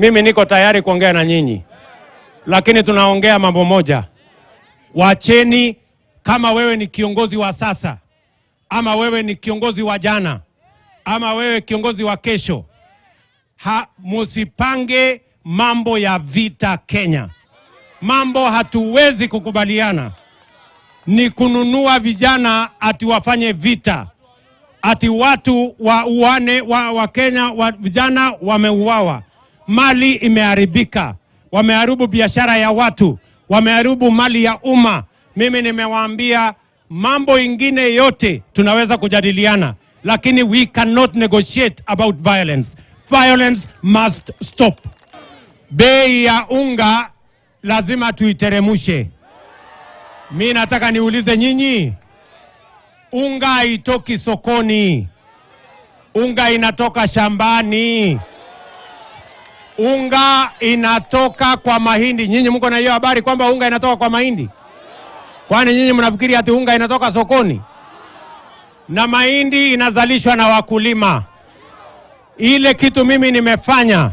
Mimi niko tayari kuongea na nyinyi, lakini tunaongea mambo moja. Wacheni, kama wewe ni kiongozi wa sasa, ama wewe ni kiongozi wa jana, ama wewe kiongozi wa kesho, musipange mambo ya vita Kenya. Mambo hatuwezi kukubaliana ni kununua vijana ati wafanye vita, ati watu wa Kenya vijana wameuawa, mali imeharibika, wameharibu biashara ya watu, wameharibu mali ya umma. Mimi nimewaambia mambo ingine yote tunaweza kujadiliana, lakini we cannot negotiate about violence. Violence must stop. Bei ya unga lazima tuiteremushe. Mimi nataka niulize nyinyi, unga haitoki sokoni, unga inatoka shambani, unga inatoka kwa mahindi. Nyinyi mko na hiyo habari kwamba unga inatoka kwa mahindi? Kwani nyinyi mnafikiri ati unga inatoka sokoni? Na mahindi inazalishwa na wakulima. Ile kitu mimi nimefanya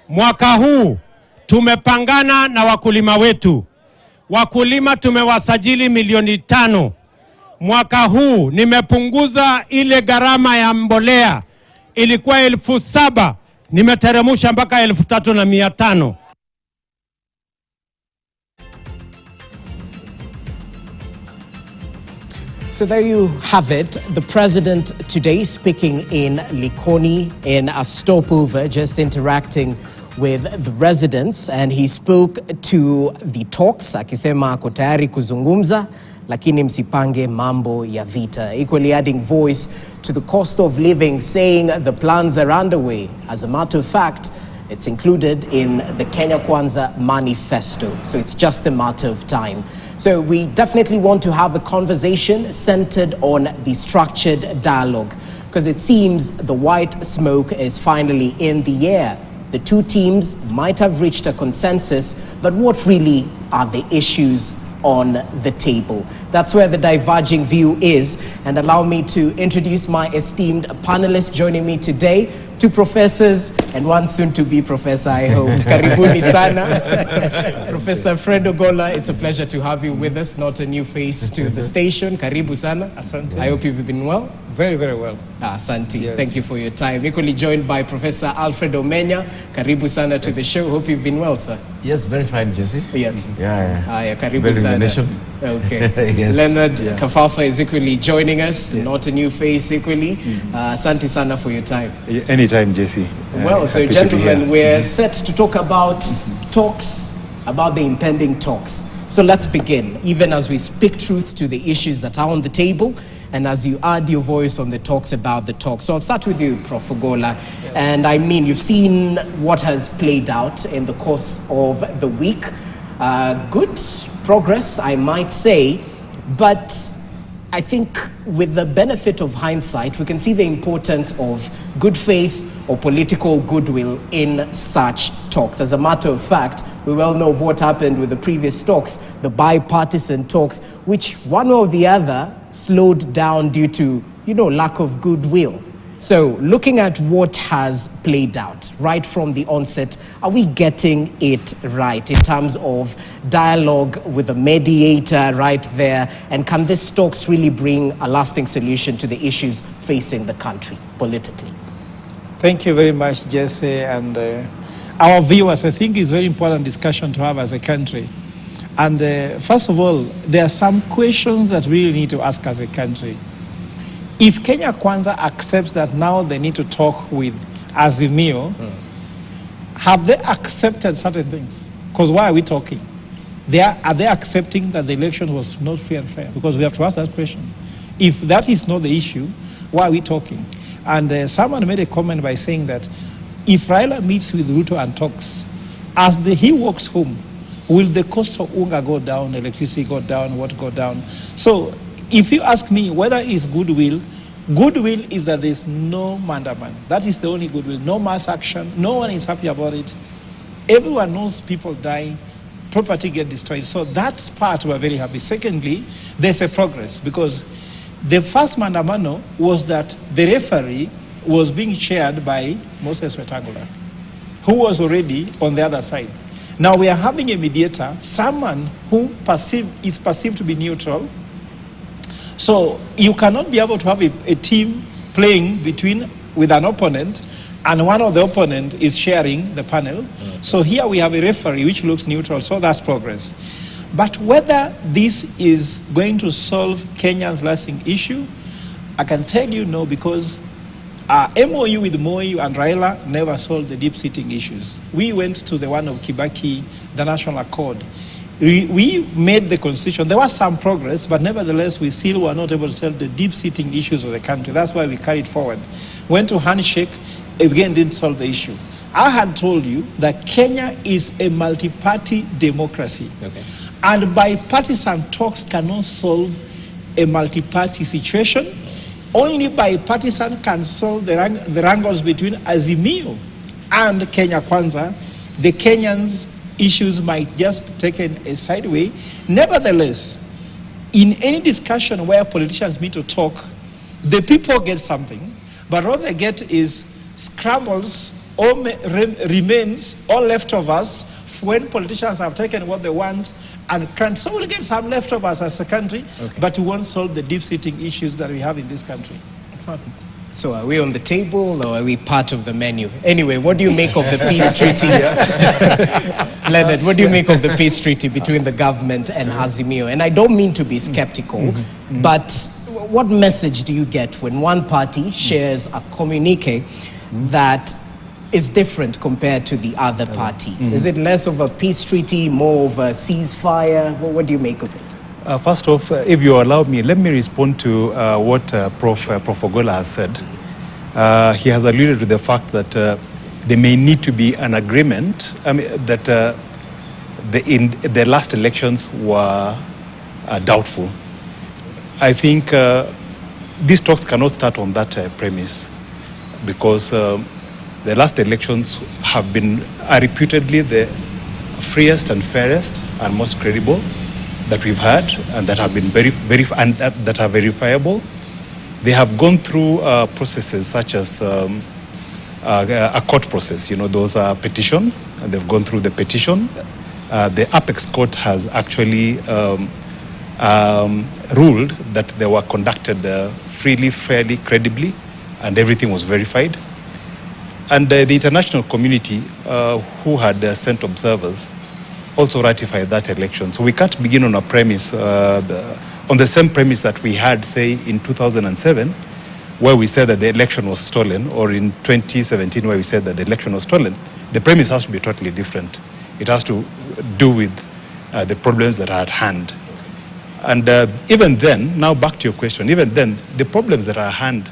mwaka huu, tumepangana na wakulima wetu. Wakulima tumewasajili 500,000. Mwaka huu nimepunguza ile gharama ya mbolea, ilikuwa 7,000, nimeteremusha mpaka 3,500. So there you have it. The president today speaking in Likoni in a stopover, just interacting with the residents, and he spoke to the talks, akisema ako tayari kuzungumza, lakini msipange mambo ya vita. Equally adding voice to the cost of living, saying the plans are underway. As a matter of fact, it's included in the Kenya Kwanza manifesto. So it's just a matter of time. So we definitely want to have a conversation centered on the structured dialogue, because it seems the white smoke is finally in the air. The two teams might have reached a consensus, but what really are the issues on the table? That's where the diverging view is. And allow me to introduce my esteemed panelists joining me today. Two professors and one soon-to-be professor, I hope. Karibuni sana. Professor Fred Ogolla, it's a pleasure to have you with us, not a new face to the station. Karibu sana. Asante. I hope you've been well. Very, very well. Asante. Yes. Thank you for your time. Equally joined by Professor Alfred Omenya. Karibu sana to the show. Hope you've been well, sir. Yes, very fine, Jesse. Yes. Yeah. Karibu Very sana. nation. Okay. Yes. Leonard Kafafa is equally joining us, not a new face equally. Asante sana for your time. Anytime, Jesse. Well, so gentlemen, we're set to talk about talks, about the impending talks. So let's begin, even as we speak truth to the issues that are on the table, and as you add your voice on the talks about the talks. So I'll start with you, Prof. Ogolla. And I mean, you've seen what has played out in the course of the week. Good progress, I might say, but I think with the benefit of hindsight, we can see the importance of good faith or political goodwill in such talks. As a matter of fact, we well know of what happened with the previous talks, the bipartisan talks, which one or the other slowed down due to, lack of goodwill. So looking at what has played out right from the onset, are we getting it right in terms of dialogue with a mediator right there? And can these talks really bring a lasting solution to the issues facing the country politically? Thank you very much, Jesse. And our viewers, I think it's a very important discussion to have as a country. And first of all, there are some questions that we really need to ask as a country. If Kenya Kwanza accepts that now they need to talk with Azimio, have they accepted certain things? Because why are we talking? Are they accepting that the election was not free and fair? Because we have to ask that question. If that is not the issue, why are we talking? And someone made a comment by saying that if Raila meets with Ruto and talks, as he walks home, will the cost of unga go down, electricity go down, what go down? So if you ask me whether it's goodwill, goodwill is that there's no mandaman. That is the only goodwill. No mass action. No one is happy about it. Everyone knows people die, property get destroyed. So that part we're very happy. Secondly, there's a progress because the first mandamano was that the referee was being chaired by Moses Wetangula, who was already on the other side. Now we are having a mediator, someone who is perceived to be neutral. So you cannot be able to have a team playing with an opponent, and one of the opponent is sharing the panel. So here we have a referee which looks neutral, so that's progress. But whether this is going to solve Kenya's lasting issue, I can tell you no, because MOU with Moi and Raila never solved the deep-sitting issues. We went to the one of Kibaki, the National Accord. We made the constitution. There was some progress, but nevertheless, we still were not able to solve the deep-sitting issues of the country. That's why we carried forward. Went to handshake, again didn't solve the issue. I had told you that Kenya is a multi-party democracy. Okay. And bipartisan talks cannot solve a multi-party situation. Only bipartisan can solve the wrangles between Azimio and Kenya Kwanza. The Kenyans' issues might just be taken a sideway. Nevertheless, in any discussion where politicians meet to talk, the people get something, but what they get is scrambles or remains or leftovers when politicians have taken what they want and can't. So we'll get some leftovers as a country, okay, but we won't solve the deep-sitting issues that we have in this country. So are we on the table or are we part of the menu? Anyway, what do you make of the peace treaty? Leonard, what do you make of the peace treaty between the government and Azimio? And I don't mean to be skeptical, but what message do you get when one party shares a communique that is different compared to the other party? Is it less of a peace treaty, more of a ceasefire? Well, what do you make of it? First off, if you allow me, let me respond to what Prof. Ogolla has said. He has alluded to the fact that there may need to be an agreement, that the last elections were doubtful. I think these talks cannot start on that premise, because the last elections are reputedly the freest and fairest and most credible that we've had, and that have been that are verifiable. They have gone through processes such as a court process. You know, those are petition, and they've gone through the petition. The Apex Court has actually ruled that they were conducted freely, fairly, credibly, and everything was verified. And the international community, who had sent observers, also ratified that election. So we can't begin on a premise, on the same premise that we had, say, in 2007, where we said that the election was stolen, or in 2017, where we said that the election was stolen. The premise has to be totally different. It has to do with the problems that are at hand. And even then, now back to your question, even then, the problems that are at hand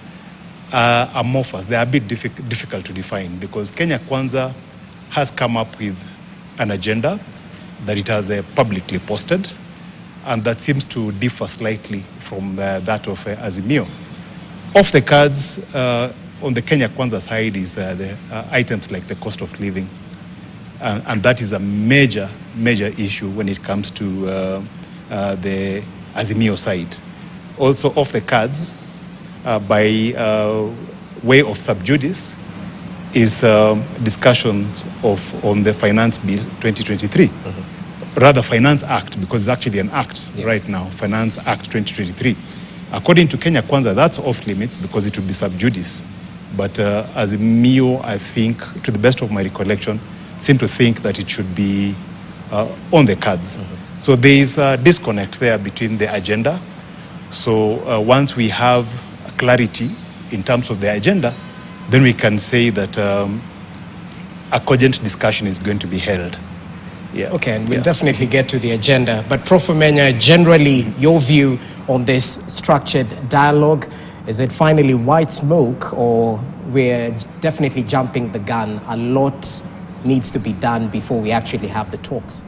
are amorphous. They are a bit difficult to define, because Kenya Kwanza has come up with an agenda that it has publicly posted, and that seems to differ slightly from that of Azimio. Off the cards, on the Kenya Kwanza side, is the items like the cost of living, and that is a major issue when it comes to the Azimio side. Also off the cards, by way of sub judice, is discussions on the Finance Bill 2023. Rather, Finance Act, because it's actually an act right now, Finance Act 2023. According to Kenya Kwanza, that's off limits because it would be sub judice. But Azimio, I think, to the best of my recollection, seem to think that it should be on the cards. So there is a disconnect there between the agenda. So once we have clarity in terms of the agenda, then we can say that a cogent discussion is going to be held. Yeah. Okay, and we'll definitely get to the agenda. But Prof. Omenya, generally, your view on this structured dialogue, is it finally white smoke, or we're definitely jumping the gun? A lot needs to be done before we actually have the talks.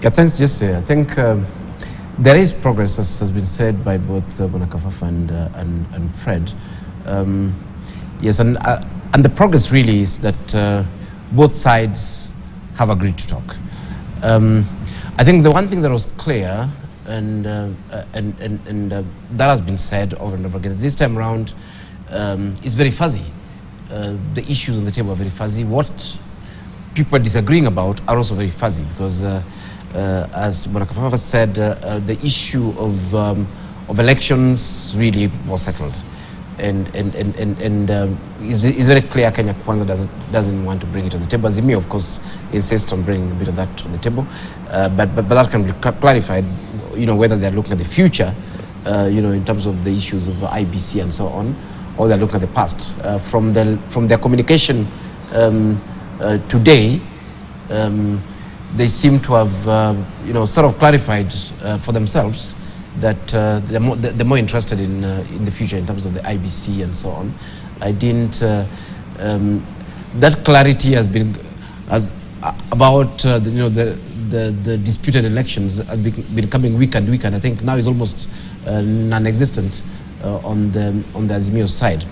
Yeah, thanks, Jesse. I think there is progress, as has been said by both Bonakafafa and Fred. Yes, and the progress really is that both sides have agreed to talk. I think the one thing that was clear, and that has been said over and over again, this time around is very fuzzy. the issues on the table are very fuzzy. What people are disagreeing about are also very fuzzy because, as Bwana Kafafa said, the issue of elections really was settled. And it's very clear Kenya Kwanza doesn't want to bring it to the table. Azimio, of course, insists on bringing a bit of that to the table, but that can be clarified, whether they're looking at the future, in terms of the issues of IBC and so on, or they're looking at the past. From their communication today, they seem to have, sort of clarified for themselves that they're more interested in the future in terms of the IBC and so on. I didn't. That clarity has been about the disputed elections has been becoming weaker and weaker. And I think now is almost non-existent on the Azimio side.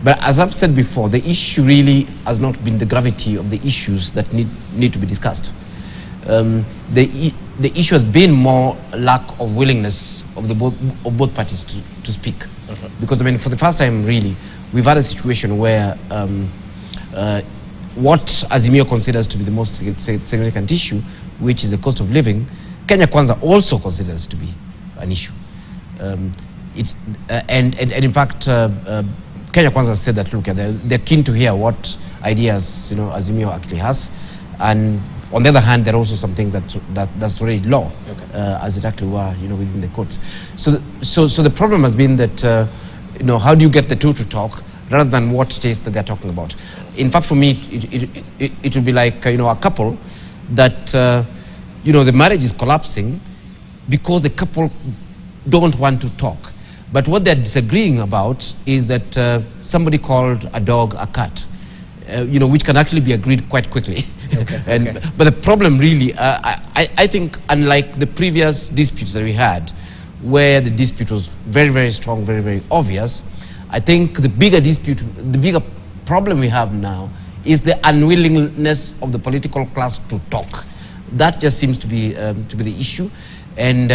But as I've said before, the issue really has not been the gravity of the issues that need to be discussed. The issue has been more lack of willingness of both parties to speak. Because I mean, for the first time, really, we've had a situation where what Azimio considers to be the most significant issue, which is the cost of living, Kenya Kwanza also considers to be an issue. And in fact, Kenya Kwanza said that, look, they're keen to hear what ideas Azimio actually has, and on the other hand, there are also some things that's already law, as it actually were, within the courts. So the problem has been that, how do you get the two to talk rather than what it is that they're talking about? In fact, for me, it would be like, a couple that, the marriage is collapsing because the couple don't want to talk. But what they're disagreeing about is that somebody called a dog a cat, which can actually be agreed quite quickly. But the problem really, I think, unlike the previous disputes that we had, where the dispute was very, very strong, very, very obvious, I think the bigger problem we have now is the unwillingness of the political class to talk. That just seems to be the issue. And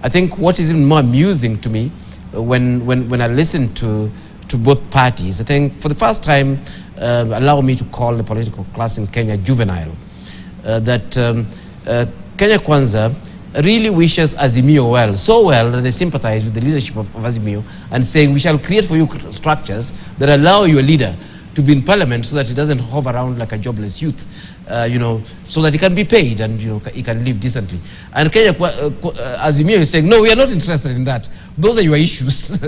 I think what is even more amusing to me when I listen to both parties, I think for the first time, allow me to call the political class in Kenya juvenile. That Kenya Kwanza really wishes Azimio well, so well that they sympathize with the leadership of Azimio and saying, we shall create for you structures that allow your leader to be in parliament so that he doesn't hover around like a jobless youth, so that he can be paid and he can live decently. And Kenya Azimio is saying, no, we are not interested in that. Those are your issues.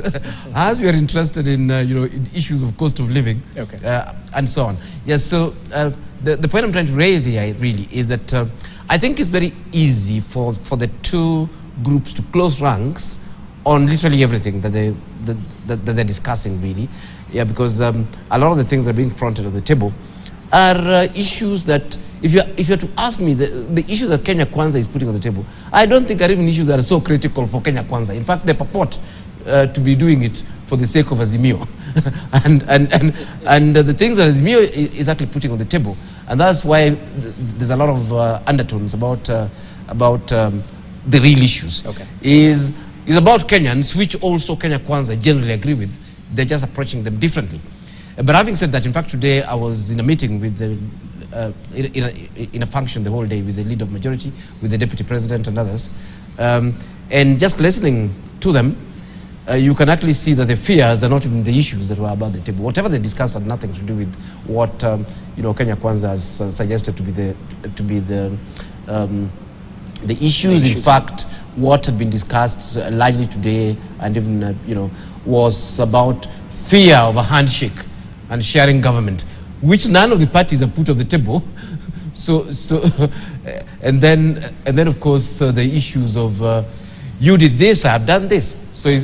As we are interested in in issues of cost of living, and so on. Yes. So the point I'm trying to raise here really is that I think it's very easy for the two groups to close ranks on literally everything that they're discussing really. Yeah, because a lot of the things that are being fronted on the table are issues that, if you're to ask me, the issues that Kenya Kwanza is putting on the table, I don't think are even issues that are so critical for Kenya Kwanza. In fact, they purport to be doing it for the sake of Azimio. and the things that Azimio is actually putting on the table, and that's why there's a lot of undertones about the real issues. Is about Kenyans, which also Kenya Kwanza generally agree with. They're just approaching them differently. But having said that, in fact, today I was in a meeting with in a function the whole day with the leader of majority, with the deputy president and others, and just listening to them, you can actually see that the fears are not even the issues that were about the table. Whatever they discussed had nothing to do with what Kenya Kwanza has suggested to be the issues. In fact, what had been discussed largely today, and even was about fear of a handshake and sharing government, which none of the parties have put on the table. And then of course the issues of you did this, I have done this. So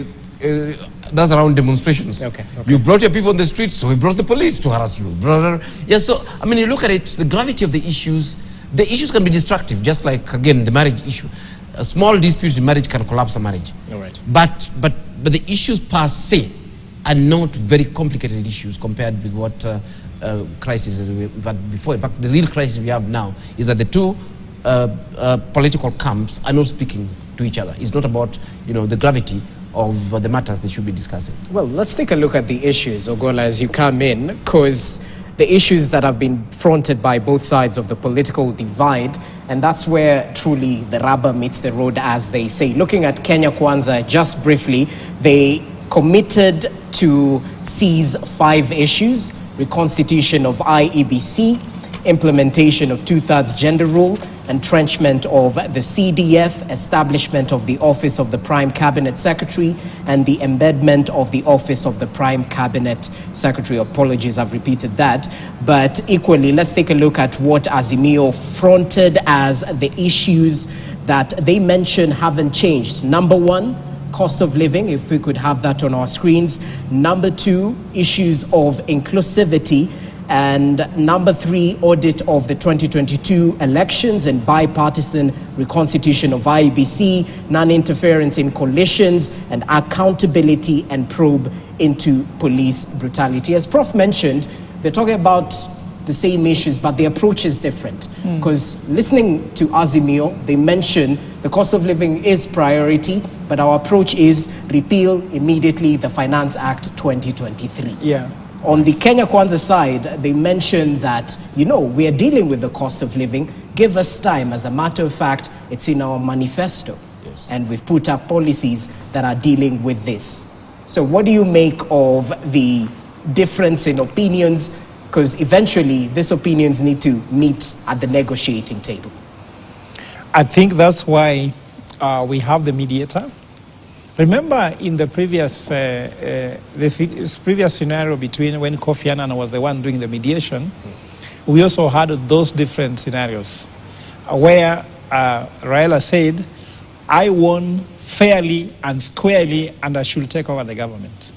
that's around demonstrations. You brought your people on the streets, so we brought the police to harass you. Yeah, so I mean, you look at it, the gravity of the issues can be destructive, just like again the marriage issue. A small dispute in marriage can collapse a marriage. But the issues per se are not very complicated issues compared with what crises we've had before. In fact, the real crisis we have now is that the two political camps are not speaking to each other. It's not about the gravity of the matters they should be discussing. Well, let's take a look at the issues, Ogola, as you come in, because the issues that have been fronted by both sides of the political divide, and that's where truly the rubber meets the road, as they say. Looking at Kenya Kwanza, just briefly, they committed to seize 5 issues: reconstitution of IEBC, implementation of 2/3 gender rule, entrenchment of the CDF, establishment of the Office of the Prime Cabinet Secretary, and the embedment of the Office of the Prime Cabinet Secretary. Apologies, I've repeated that. But equally, let's take a look at what Azimio fronted as the issues that they mention haven't changed. Number 1, cost of living, if we could have that on our screens. Number 2, issues of inclusivity. And number 3, audit of the 2022 elections and bipartisan reconstitution of IEBC, non-interference in coalitions, and accountability and probe into police brutality. As Prof mentioned, they're talking about the same issues, but the approach is different. Because listening to Azimio, they mention the cost of living is priority, but our approach is repeal immediately the Finance Act 2023. Yeah. On the Kenya Kwanza side, they mentioned that, we are dealing with the cost of living. Give us time. As a matter of fact, it's in our manifesto. Yes. And we've put up policies that are dealing with this. So what do you make of the difference in opinions? Because eventually, these opinions need to meet at the negotiating table. I think that's why we have the mediator. Remember in the previous scenario between when Kofi Annan was the one doing the mediation, we also had those different scenarios where Raila said, I won fairly and squarely and I should take over the government.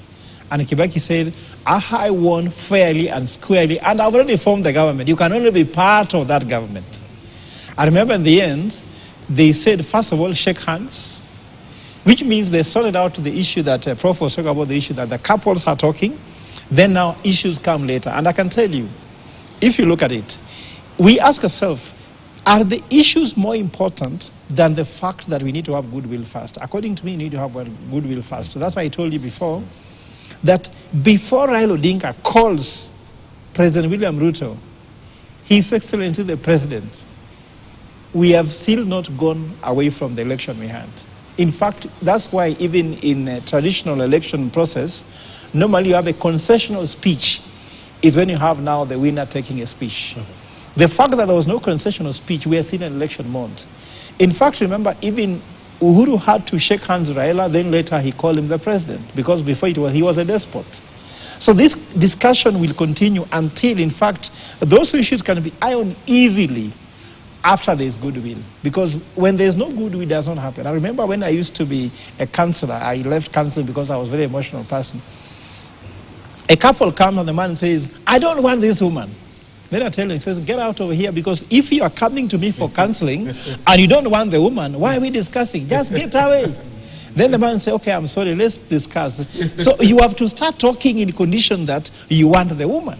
And Kibaki said, I won fairly and squarely and I've already formed the government. You can only be part of that government. I remember in the end, they said, first of all, shake hands, which means they sorted out the issue that Prof was talking about, the issue that the couples are talking. Then now issues come later. And I can tell you, if you look at it, we ask ourselves, are the issues more important than the fact that we need to have goodwill first? According to me, you need to have goodwill first. So that's why I told you before that before Raila Odinga calls President William Ruto, His Excellency the President, we have still not gone away from the election we had. In fact, that's why even in a traditional election process, normally you have a concessional speech is when you have now the winner taking a speech. The fact that there was no concessional speech, we are still in election mode. In fact, remember, even Uhuru had to shake hands with Raila, then later he called him the president, because before he was a despot. So this discussion will continue until, in fact, those issues can be ironed easily after there's goodwill. Because when there's no goodwill, it does not happen. I remember when I used to be a counselor, I left counseling because I was a very emotional person. A couple comes and the man says, I don't want this woman. Then I tell him, he says, get out over here, because if you are coming to me for counseling and you don't want the woman, why are we discussing? Just get away. Then the man says, okay, I'm sorry, let's discuss. So you have to start talking in condition that you want the woman.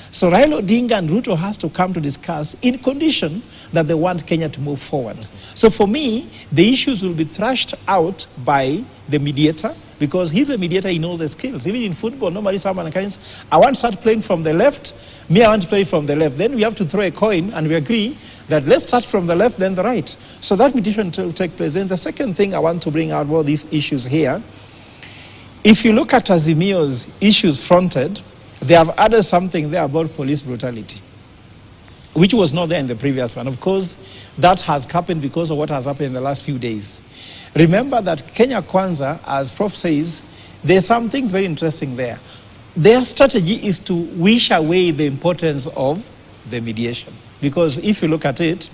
So Raila Odinga and Ruto has to come to discuss in condition that they want Kenya to move forward. So for me, the issues will be thrashed out by the mediator, because he's a mediator, he knows the skills. Even in football, normally someone comes, I want to start playing from the left, me, I want to play from the left. Then we have to throw a coin and we agree that let's start from the left, then the right. So that mediation will take place. Then the second thing I want to bring out about these issues here, if you look at Azimio's issues fronted, they have added something there about police brutality, which was not there in the previous one. Of course, that has happened because of what has happened in the last few days. Remember that Kenya Kwanza, as Prof says, there's some things very interesting there. Their strategy is to wish away the importance of the mediation. Because if you look at it,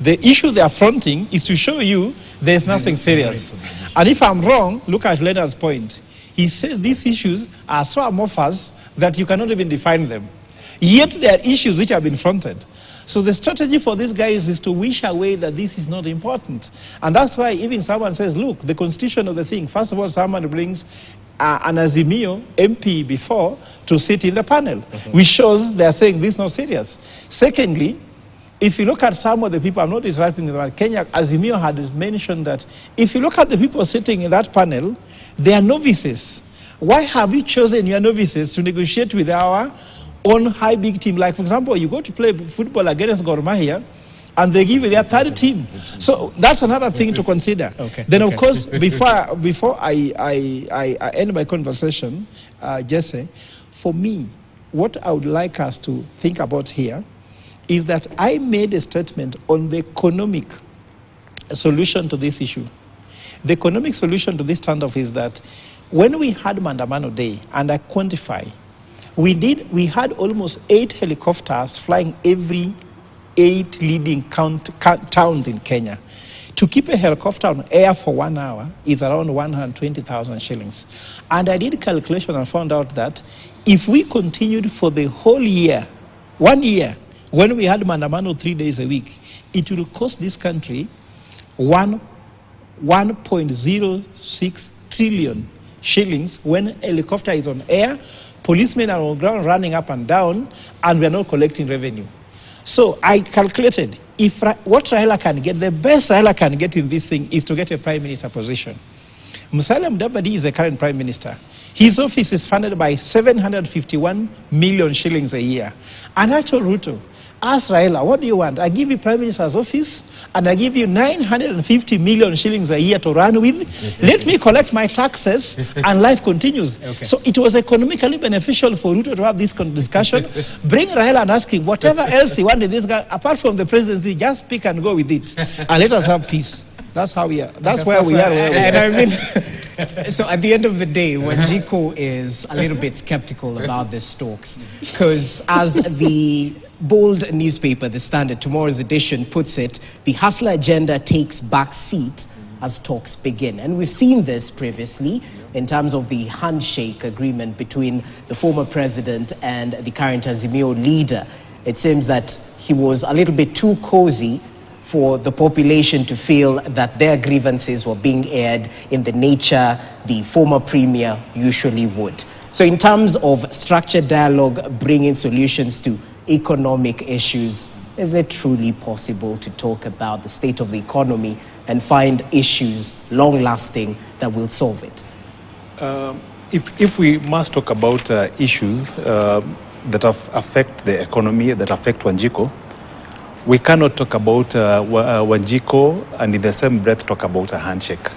the issue they are fronting is to show you there's nothing serious. And if I'm wrong, look at Leonard's point. He says these issues are so amorphous that you cannot even define them. Yet there are issues which have been fronted. So the strategy for these guys is to wish away that this is not important. And that's why even someone says, look, the constitution of the thing, first of all, someone brings an Azimio MP before to sit in the panel, which shows they are saying this is not serious. Secondly, if you look at some of the people, I'm not interrupting them, Kenya, Azimio had mentioned that if you look at the people sitting in that panel, They are novices. Why have you chosen your novices to negotiate with our own high big team? Like, for example, you go to play football against Gor Mahia, and they give you their third team. So that's another thing to consider. Then, of course, before I end my conversation, Jesse, for me, what I would like us to think about here is that I made a statement on the economic solution to this issue. The economic solution to this standoff is that when we had Maandamano Day, and I quantify, we had almost 8 helicopters flying every 8 leading towns in Kenya. To keep a helicopter on air for 1 hour is around 120,000 shillings. And I did calculation and found out that if we continued for the whole year, 1 year, when we had Maandamano 3 days a week, it will cost this country 1.06 trillion shillings when a helicopter is on air, policemen are on ground running up and down, and we are not collecting revenue. So I calculated, if what Raila can get, the best Raila can get in this thing is to get a prime minister position. Musalia Mudavadi is the current prime minister. His office is funded by 751 million shillings a year. And I told Ruto, ask Raila, what do you want? I give you prime minister's office, and I give you 950 million shillings a year to run with. Let me collect my taxes, and life continues. So it was economically beneficial for Ruto to have this discussion. Bring Raila and ask him whatever else he wanted this guy, apart from the presidency, just pick and go with it. And let us have peace. That's how we are. That's where we are. And I mean, so at the end of the day, Wanjiku is a little bit skeptical about these talks, because as the bold newspaper, The Standard, tomorrow's edition, puts it, the Hustler agenda takes back seat as talks begin. And we've seen this previously in terms of the handshake agreement between the former president and the current Azimio leader. It seems that he was a little bit too cozy for the population to feel that their grievances were being aired in the nature the former premier usually would. So in terms of structured dialogue, bringing solutions to economic issues, is it truly possible to talk about the state of the economy and find issues long-lasting that will solve it? If we must talk about issues that affect the economy, that affect Wanjiku, we cannot talk about Wanjiku and in the same breath talk about a handshake,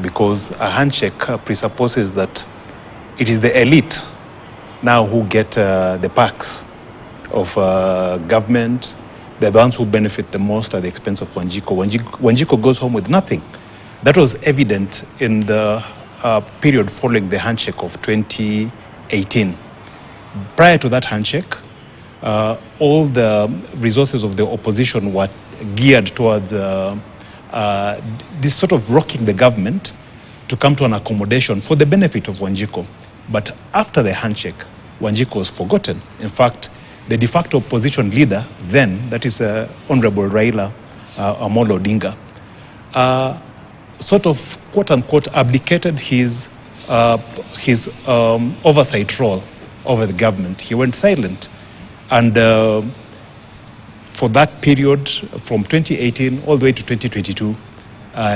because a handshake presupposes that it is the elite now who get the perks of government. They're the ones who benefit the most at the expense of Wanjiku. Wanjiku goes home with nothing. That was evident in the period following the handshake of 2018. Prior to that handshake, all the resources of the opposition were geared towards this sort of rocking the government to come to an accommodation for the benefit of Wanjiku. But after the handshake, Wanjiku was forgotten. In fact, the de facto opposition leader then, that is Honorable Raila Amolo Odinga, sort of quote-unquote abdicated his oversight role over the government. He went silent. And for that period, from 2018 all the way to 2022,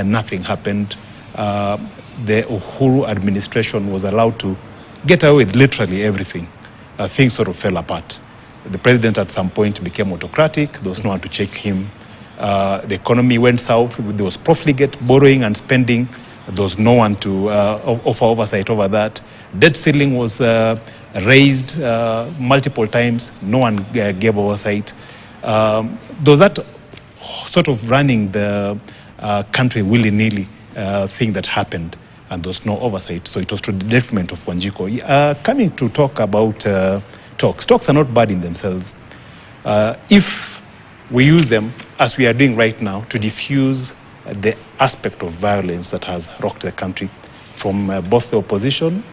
nothing happened. The Uhuru administration was allowed to get away with literally everything. Things sort of fell apart. The president at some point became autocratic. There was no one to check him. The economy went south. There was profligate borrowing and spending. There was no one to offer oversight over that. Debt ceiling was raised multiple times. No one gave oversight. There was that sort of running the country willy-nilly thing that happened, and there was no oversight. So it was to the detriment of Wanjiku. Coming to talk about talks. Talks are not bad in themselves. If we use them, as we are doing right now, to diffuse the aspect of violence that has rocked the country from both the opposition,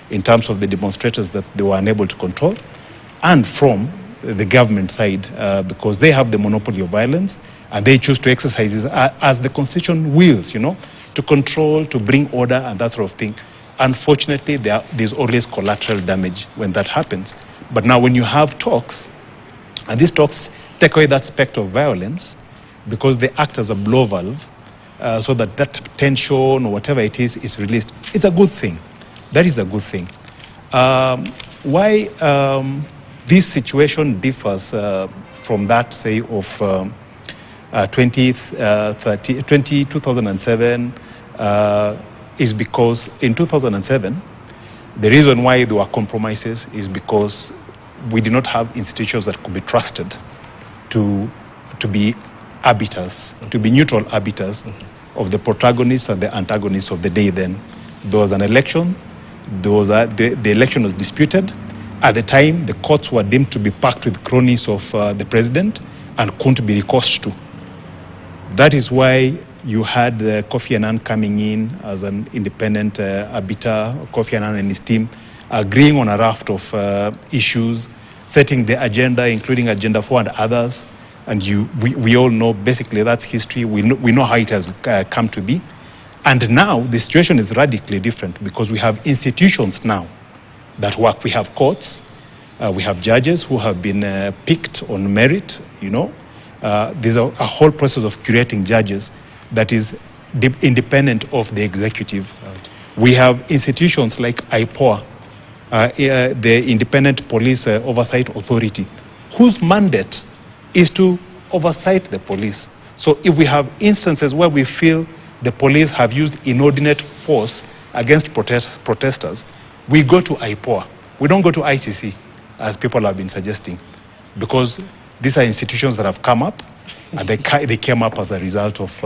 in terms of the demonstrators that they were unable to control, and from the government side, because they have the monopoly of violence, and they choose to exercise it as the constitution wills, you know, to control, to bring order, and that sort of thing. Unfortunately, there's always collateral damage when that happens. But now when you have talks, and these talks take away that specter of violence, because they act as a blow valve so that that tension or whatever it is released. It's a good thing. That is a good thing. Why this situation differs from that, say, of 2007 is because in 2007, the reason why there were compromises is because we did not have institutions that could be trusted to be arbiters, to be neutral arbiters of the protagonists and the antagonists of the day then. There was an election, the election was disputed. At the time, the courts were deemed to be packed with cronies of the president and couldn't be recourse to. That is why you had Kofi Annan coming in as an independent arbiter, Kofi Annan and his team, agreeing on a raft of issues, setting the agenda, including Agenda 4 and others. And we all know, basically, that's history. We know how it has come to be. And now the situation is radically different because we have institutions now that work. We have courts, we have judges who have been picked on merit, you know. There's a whole process of curating judges that is independent of the executive. Right. We have institutions like IPOA, the Independent Police Oversight Authority, whose mandate is to oversight the police. So if we have instances where we feel the police have used inordinate force against protesters, we go to IPOA. We don't go to ICC, as people have been suggesting, because these are institutions that have come up, and they came up as a result of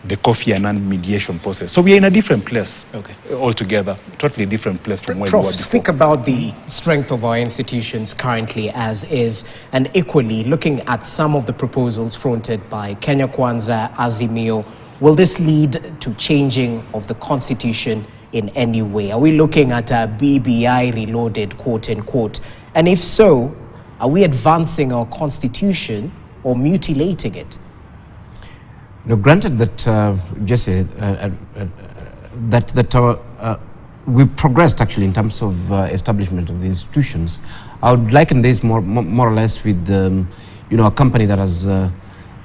the Kofi Annan mediation process. So we are in a different place altogether, totally different place from where we were before. Speak about the strength of our institutions currently as is, and equally looking at some of the proposals fronted by Kenya Kwanza, Azimio. Will this lead to changing of the constitution in any way? Are we looking at a BBI reloaded, quote unquote? And if so, are we advancing our constitution or mutilating it? No, granted that, Jesse, we've progressed actually in terms of establishment of the institutions. I would liken this more or less with, a company that has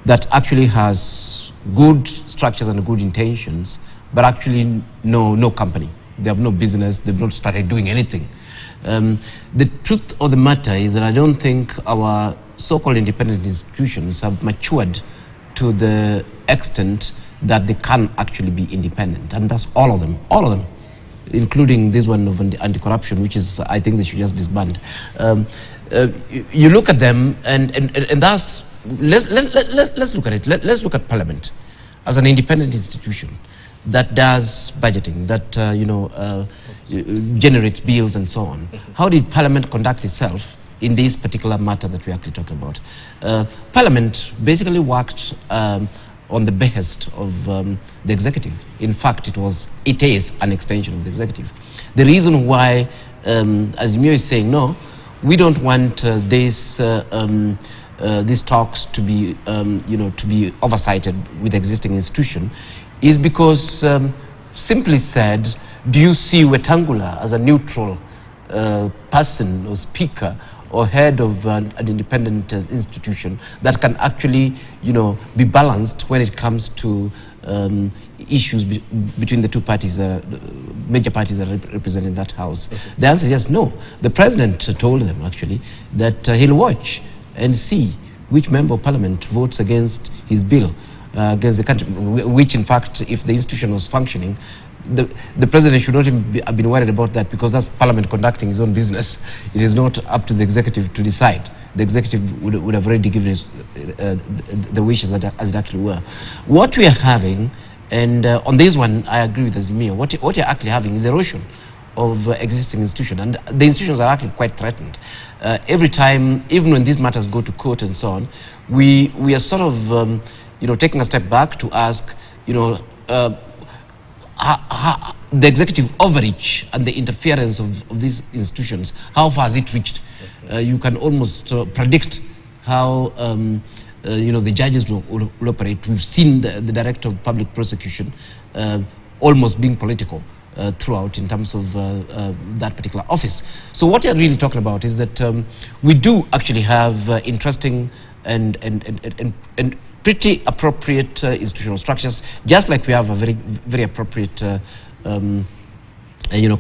that actually has good structures and good intentions, but actually no company. They have no business. They've not started doing anything. The truth of the matter is that I don't think our so-called independent institutions have matured to the extent that they can actually be independent, and that's all of them, including this one of anti-corruption, which is, I think they should just disband. You look at them, and that's, let's look at it. Let's look at Parliament as an independent institution that does budgeting, that generates bills and so on. How did Parliament conduct itself in this particular matter that we're actually talking about? Parliament basically worked on the behest of the executive. In fact, it is an extension of the executive. The reason why, as Mio is saying, no, we don't want these talks to be, to be oversighted with the existing institution, is because, simply said, do you see Wetangula as a neutral person or speaker or head of an independent institution that can actually, be balanced when it comes to issues between the two parties, major parties that are represented in that house? The answer is yes, no. The president told them actually that he'll watch and see which member of parliament votes against his bill, against the country, which in fact, if the institution was functioning, the president should not even have been worried about that, because that's Parliament conducting his own business. It is not up to the executive to decide. The executive would have already given the wishes as it actually were. What we are having, and on this one I agree with Azimio, what you're actually having is erosion of existing institutions, and the institutions are actually quite threatened. Every time, even when these matters go to court and so on, we are sort of taking a step back to ask, the executive overreach and the interference of these institutions, how far has it reached? You can almost predict how the judges will operate. We've seen the director of public prosecution almost being political throughout in terms of that particular office. So what you're really talking about is that we do actually have interesting and pretty appropriate institutional structures, just like we have a very appropriate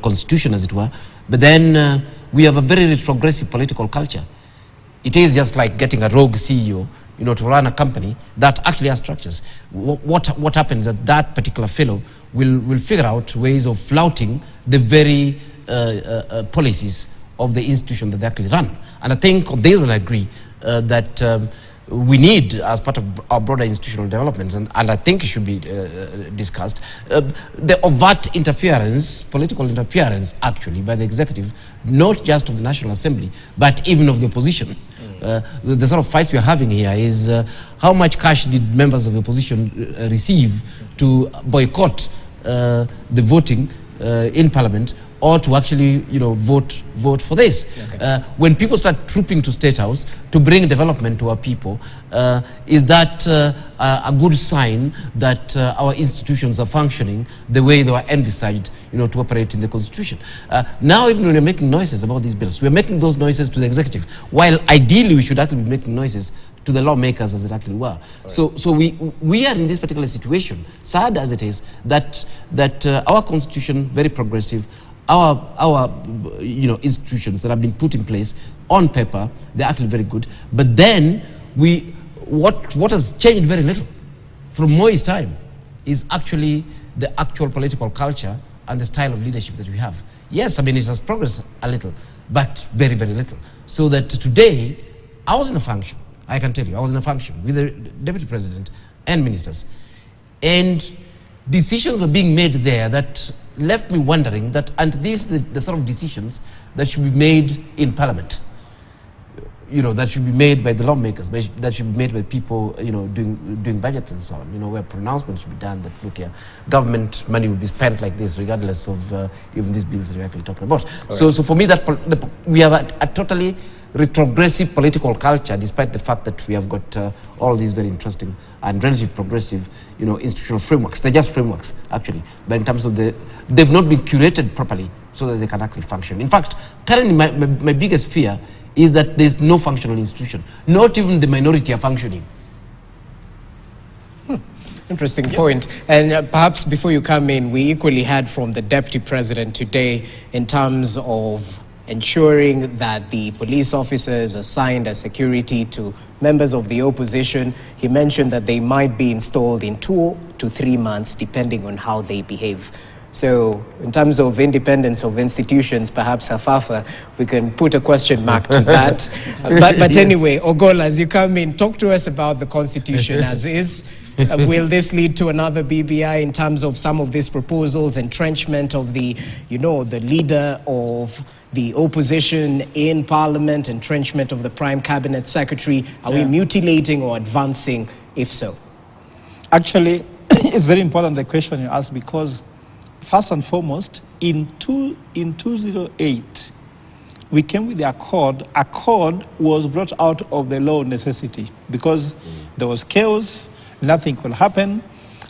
constitution, as it were. But then we have a very retrogressive political culture. It is just like getting a rogue CEO, to run a company that actually has structures. What happens is that particular fellow will figure out ways of flouting the very policies of the institution that they actually run. And I think they will agree that we need, as part of our broader institutional developments, and I think it should be discussed, the overt interference, political interference, actually, by the executive, not just of the National Assembly, but even of the opposition. The sort of fight we are having here is how much cash did members of the opposition receive to boycott the voting in Parliament, or to actually, vote for this. Okay. When people start trooping to State House to bring development to our people, is that a good sign that our institutions are functioning the way they were envisaged, to operate in the Constitution? Now, even when we're making noises about these bills, we're making those noises to the executive, while ideally we should actually be making noises to the lawmakers, as it actually were. Right. So we are in this particular situation, sad as it is, that our Constitution, very progressive, our institutions that have been put in place on paper, they're actually very good. But then what has changed very little from Moi's time is actually the actual political culture and the style of leadership that we have. Yes, I mean, it has progressed a little, but very, very little. So that today, I was in a function, I can tell you, I was in a function with the Deputy President and ministers, and decisions were being made there that left me wondering that, and these the sort of decisions that should be made in Parliament, that should be made by the lawmakers, that should be made by people, doing budgets and so on, where pronouncements should be done that, look here, government money will be spent like this, regardless of even these bills that we're actually talking about. Right. So for me, we have a totally retrogressive political culture, despite the fact that we have got all these very interesting and relatively progressive, institutional frameworks. They're just frameworks, actually. But in terms of they've not been curated properly so that they can actually function. In fact, currently my biggest fear is that there's no functional institution. Not even the minority are functioning. Interesting point. And perhaps before you come in, we equally heard from the Deputy President today in terms of ensuring that the police officers assigned as security to members of the opposition, he mentioned that they might be installed in 2 to 3 months, depending on how they behave. So in terms of independence of institutions, perhaps Hafafa, we can put a question mark to that. But yes. Anyway, Ogolla, as you come in, talk to us about the Constitution as is. Will this lead to another BBI in terms of some of these proposals, entrenchment of the leader of the opposition in Parliament, entrenchment of the Prime Cabinet Secretary? Are we mutilating or advancing, if so? Actually, it's very important the question you ask, because first and foremost, in 2008, we came with the Accord. Accord was brought out of the law of necessity because there was chaos, nothing could happen.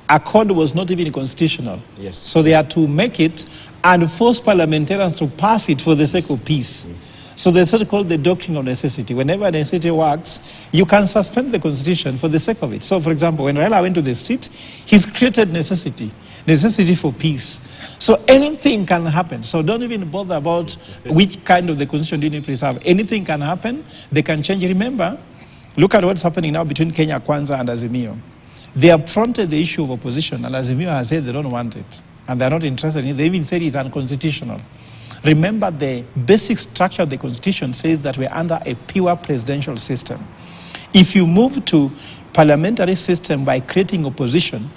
Accord was not even constitutional. Yes. So they had to make it and force parliamentarians to pass it for the sake of peace. So there's what called the doctrine of necessity. Whenever necessity works, you can suspend the constitution for the sake of it. So, for example, when Raila went to the street, he's created necessity for peace. So anything can happen. So don't even bother about which kind of the constitution do you need to preserve. Anything can happen. They can change. Remember, look at what's happening now between Kenya Kwanza and Azimio. They have fronted the issue of opposition, and Azimio has said they don't want it, and they're not interested in it. They even said it's unconstitutional. Remember, the basic structure of the Constitution says that we're under a pure presidential system. If you move to parliamentary system by creating opposition,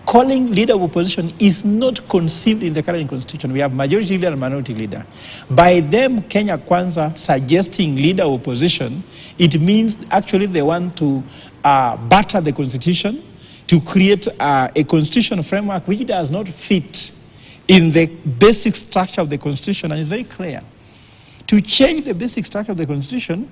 calling leader of opposition is not conceived in the current Constitution. We have majority leader and minority leader. By them, Kenya Kwanza suggesting leader of opposition, it means actually they want to batter the Constitution, to create a constitutional framework which does not fit in the basic structure of the Constitution, and it's very clear. To change the basic structure of the Constitution,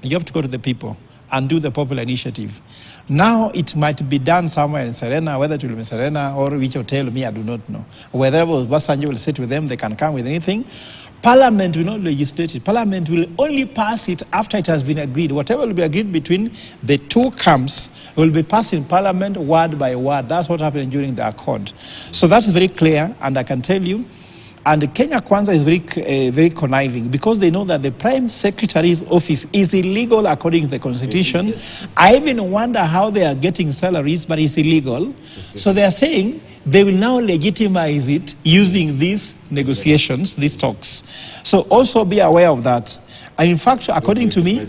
you have to go to the people and do the popular initiative. Now it might be done somewhere in Serena, whether it will be Serena or which hotel, me, I do not know. Whether Obasanjo will sit with them, they can come with anything. Parliament will not legislate it. Parliament will only pass it after it has been agreed. Whatever will be agreed between the two camps will be passed in Parliament word by word. That's what happened during the Accord. So that is very clear, and I can tell you. And Kenya Kwanza is very conniving because they know that the Prime Secretary's office is illegal according to the Constitution. Yes. I even wonder how they are getting salaries, but it's illegal. So they are saying they will now legitimize it using these negotiations, these talks. So also be aware of that. And in fact, according to me,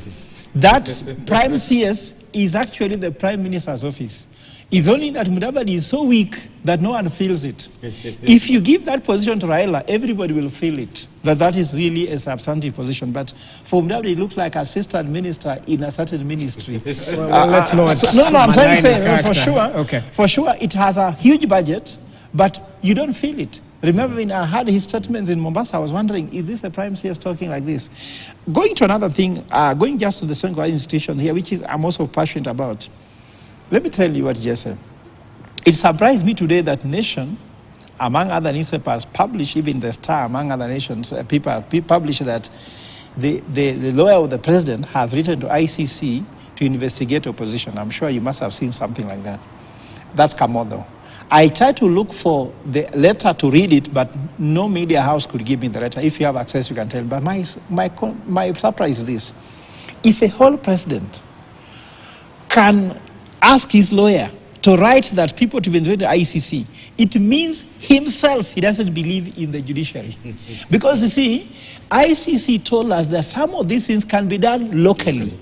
that Prime CS is actually the Prime Minister's office. It's only that Mudavadi is so weak that no one feels it. If you give that position to Raila, everybody will feel it, that is really a substantive position. But for Mudavadi, it looks like assistant minister in a certain ministry. Well, let's not. No, I'm trying to say, for sure, okay. For sure, it has a huge budget, but you don't feel it. Remember when I heard his statements in Mombasa, I was wondering, is this a Prime CS talking like this? Going to another thing, going just to the Central institution here, which is I'm also passionate about. Let me tell you what Jesse. It surprised me today that Nation, among other newspapers, published, even the Star, among other nations, people published that the lawyer of the president has written to ICC to investigate opposition. I'm sure you must have seen something like that. That's Kamodo. I tried to look for the letter to read it, but no media house could give me the letter. If you have access, you can tell. But my surprise is this. If a whole president can ask his lawyer to write that people to be invited to ICC, it means himself, he doesn't believe in the judiciary. Because you see, ICC told us that some of these things can be done locally.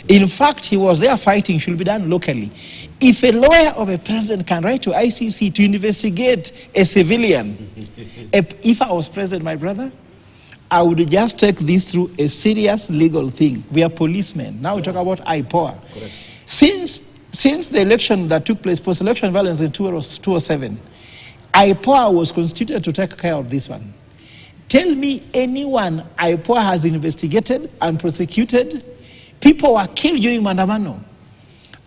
In fact, he was there fighting should be done locally. If a lawyer of a president can write to ICC to investigate a civilian, if I was president, my brother, I would just take this through a serious legal thing. We are policemen. Now we talk about IPOA. Correct. Since the election that took place, post-election violence in 2007, IPOA was constituted to take care of this one. Tell me anyone IPOA has investigated and prosecuted. People were killed during Mandamano.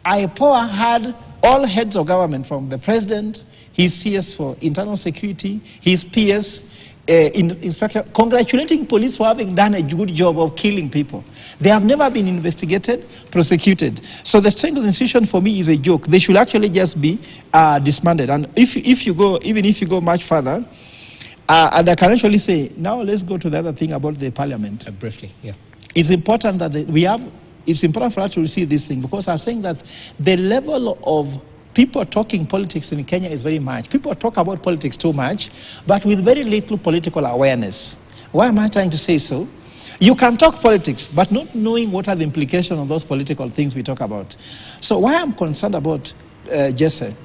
IPOA had all heads of government, from the president, his CS for internal security, his PS, inspector, congratulating police for having done a good job of killing people. They have never been investigated, prosecuted. So the strength of the institution for me is a joke. They should actually just be disbanded. And if you go much further, and I can actually say, now let's go to the other thing about the parliament. Briefly, yeah. It's important that it's important for us to see this thing, because I'm saying that the level of people talking politics in Kenya is very much. People talk about politics too much, but with very little political awareness. Why am I trying to say so? You can talk politics, but not knowing what are the implications of those political things we talk about. So why I'm concerned about, Jesse,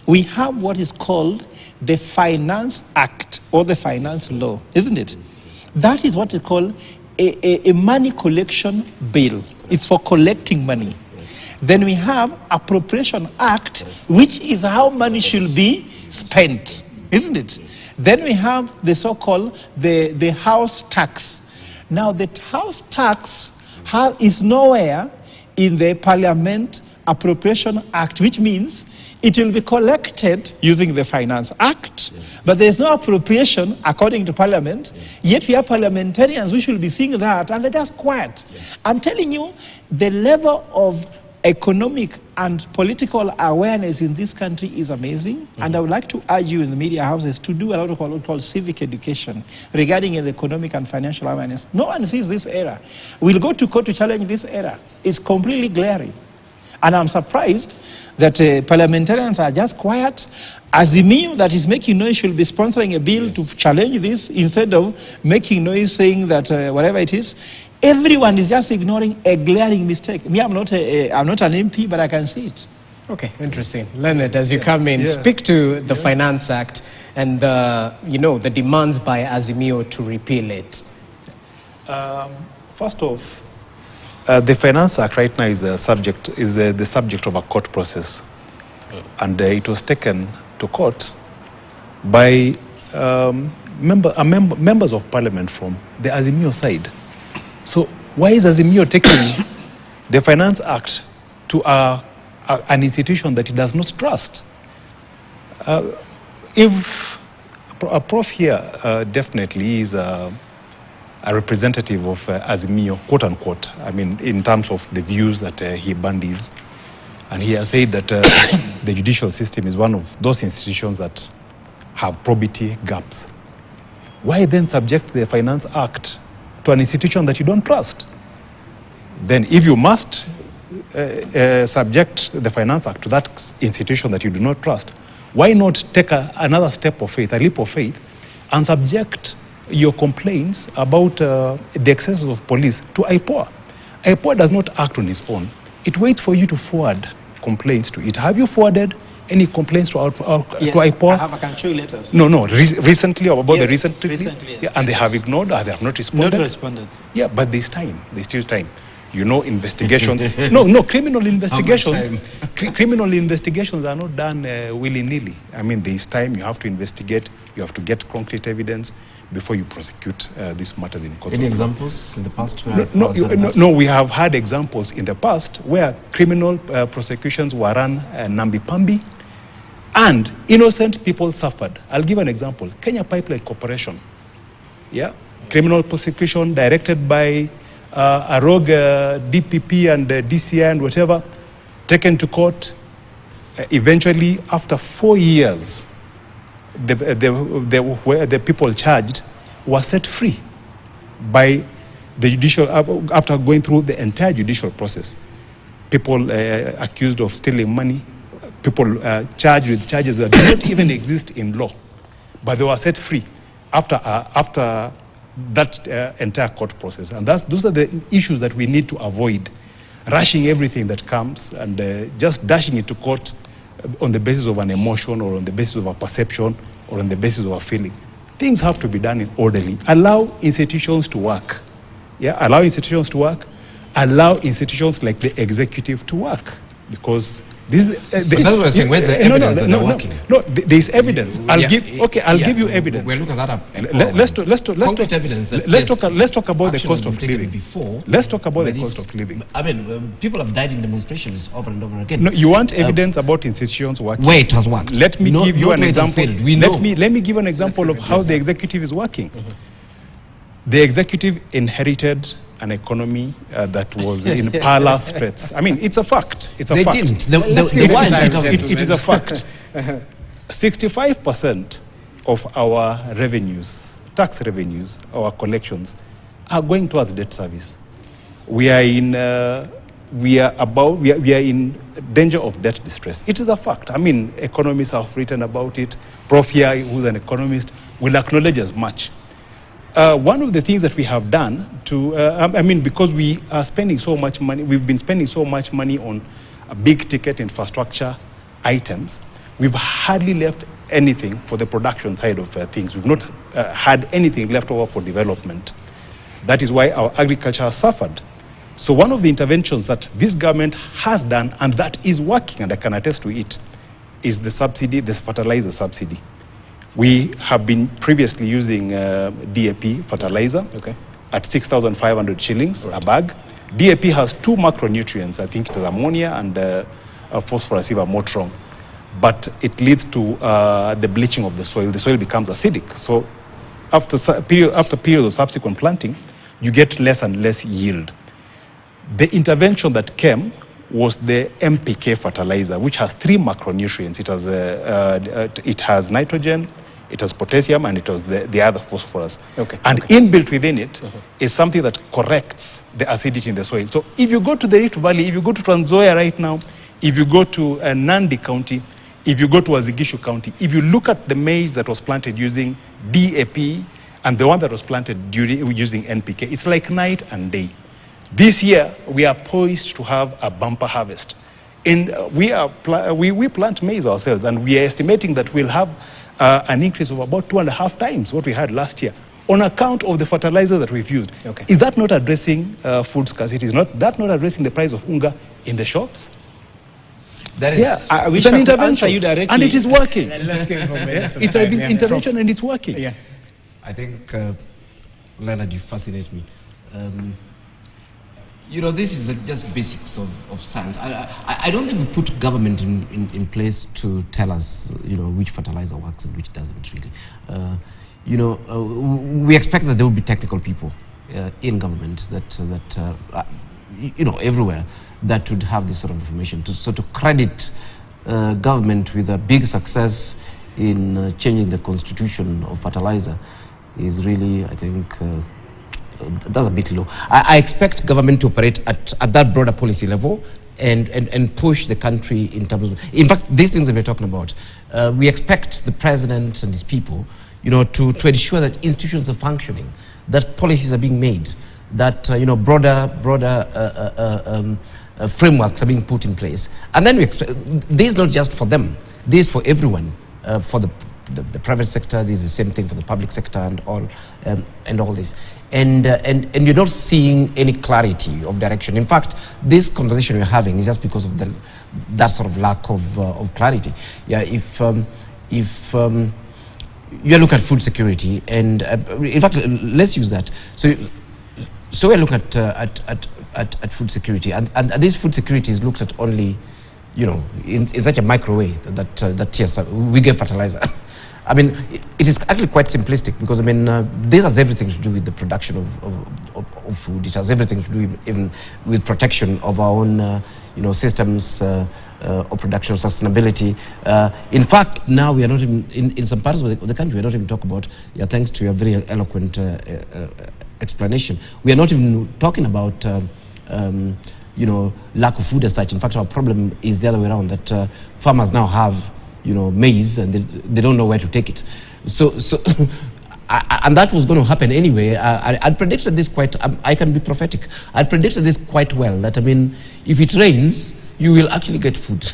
we have what is called the Finance Act, or the Finance Law, isn't it? That is what they call a money collection bill. It's for collecting money. Then we have Appropriation Act, which is how money should be spent, isn't it? Then we have the so-called the house tax. Now the house tax is nowhere in the Parliament Appropriation Act, which means it will be collected using the Finance Act, but there's no appropriation according to Parliament, yet we have parliamentarians who should be seeing that, and they're just quiet. I'm telling you, the level of economic and political awareness in this country is amazing, and I would like to urge you in the media houses to do a lot of what we call civic education regarding the economic and financial awareness. No one sees this era. We'll go to court to challenge this era. It's completely glaring. And I'm surprised that parliamentarians are just quiet. Azimio, that is making noise, should be sponsoring a bill to challenge this instead of making noise saying that whatever it is. Everyone is just ignoring a glaring mistake. Me, I'm not an MP, but I can see it. Okay, interesting. Leonard, as you come in, speak to the Finance Act and the demands by Azimio to repeal it. First off, the Finance Act right now is the subject of a court process, and it was taken to court by members of Parliament from the Azimio side. So why is Azimio taking the Finance Act to an institution that it does not trust? If a prof here definitely is a representative of Azimio, quote unquote, I mean, in terms of the views that he bandies. And he has said that the judicial system is one of those institutions that have probity gaps. Why then subject the Finance Act to an institution that you don't trust? Then if you must subject the Finance Act to that institution that you do not trust, why not take another step of faith, a leap of faith, and subject your complaints about the excesses of police to IPOA? IPOA does not act on its own. It waits for you to forward complaints to it. Have you forwarded any complaints to IPOA? I can show you letters. No. Recently, or about the recently? Recently, yes. Yeah, and they have ignored, or they have not responded? Not responded. Yeah, but there's time. There's still time. You know, investigations. no, criminal investigations. Criminal investigations are not done willy-nilly. I mean, there's time. You have to investigate. You have to get concrete evidence before you prosecute these matters in court. Any examples in the past? Where No, we have had examples in the past where criminal prosecutions were run namby-pamby, and innocent people suffered. I'll give an example. Kenya Pipeline Corporation. Yeah, criminal prosecution directed by a rogue DPP and DCI and whatever, taken to court. Eventually, after 4 years, the people charged were set free by the judicial, after going through the entire judicial process. People accused of stealing money, people charged with charges that do not even exist in law, but they were set free after that entire court process. And those are the issues that we need to avoid, rushing everything that comes and just dashing it to court on the basis of an emotion or on the basis of a perception or on the basis of a feeling. Things have to be done in orderly. Allow institutions to work. Yeah, allow institutions to work. Allow institutions like the executive to work, because this is that's what I'm saying. Where's the evidence that they're working? No, there is evidence. I'll give you evidence. We're looking at that. Let's evidence. That let's talk about the cost of living. Before, let's talk about the cost of living. I mean, people have died in demonstrations over and over again. No, you want evidence about institutions working? Where it has worked. Let me give you an example. Let me give an example of how the executive is working. The executive inherited an economy that was in parlor straits. I mean, it's a fact. It's a fact. It is a fact. 65% of our revenues, tax revenues, our collections, are going towards debt service. We are in danger of debt distress. It is a fact. I mean, economists have written about it. Prof here, who's an economist, will acknowledge as much. One of the things that we have done because we are spending so much money, we've been spending so much money on big ticket infrastructure items, we've hardly left anything for the production side of things. We've not had anything left over for development. That is why our agriculture has suffered. So one of the interventions that this government has done, and that is working, and I can attest to it, is the subsidy, this fertilizer subsidy. We have been previously using DAP fertilizer at 6,500 shillings a bag. DAP has two macronutrients. I think it is ammonia and phosphorus, if I'm not wrong. But it leads to the bleaching of the soil. The soil becomes acidic. So after period of subsequent planting, you get less and less yield. The intervention that came was the NPK fertilizer, which has three macronutrients. It has nitrogen, it has potassium, and it has the other phosphorus. Inbuilt within it is something that corrects the acidity in the soil. So if you go to the Rift Valley, if you go to Trans Nzoia right now, if you go to Nandi County, if you go to Wazigishu County, if you look at the maize that was planted using DAP and the one that was planted using NPK, it's like night and day. This year, we are poised to have a bumper harvest. We plant maize ourselves, and we are estimating that we'll have an increase of about 2.5 times what we had last year on account of the fertilizer that we've used. Is that not addressing food scarcity? Is that not addressing the price of unga in the shops? That is, it's an intervention, you directly. and it is working. Let's give him It's an intervention, and it's working. Yeah. I think, Leonard, you fascinate me. This is just basics of science. I don't think we put government in place to tell us, which fertilizer works and which doesn't really. We expect that there will be technical people in government everywhere that would have this sort of information. So to credit government with a big success in changing the constitution of fertilizer is really, I think, that's a bit low. I expect government to operate at that broader policy level and push the country in terms of, in fact, these things that we're talking about, we expect the president and his people, to ensure that institutions are functioning, that policies are being made, that broader frameworks are being put in place. And then we expect, this is not just for them, this is for everyone, for the private sector. This is the same thing for the public sector and all this. And you're not seeing any clarity of direction. In fact, this conversation we're having is just because of that sort of lack of clarity. Yeah, if you look at food security, and in fact, let's use that. So we look at food security, and this food security is looked at only, in such a micro way that yes, we give fertilizer. I mean, it is actually quite simplistic, because I mean, this has everything to do with the production of food. It has everything to do even with protection of our own, systems of production, sustainability. In fact, now we are not even in some parts of the country. We are not even talking about. Yeah, thanks to your very eloquent explanation. We are not even talking about. Lack of food as such. In fact, our problem is the other way around, that farmers now have, maize, and they don't know where to take it. So and that was going to happen anyway. I predicted this quite, I can be prophetic. I predicted this quite well, that, I mean, if it rains, you will actually get food,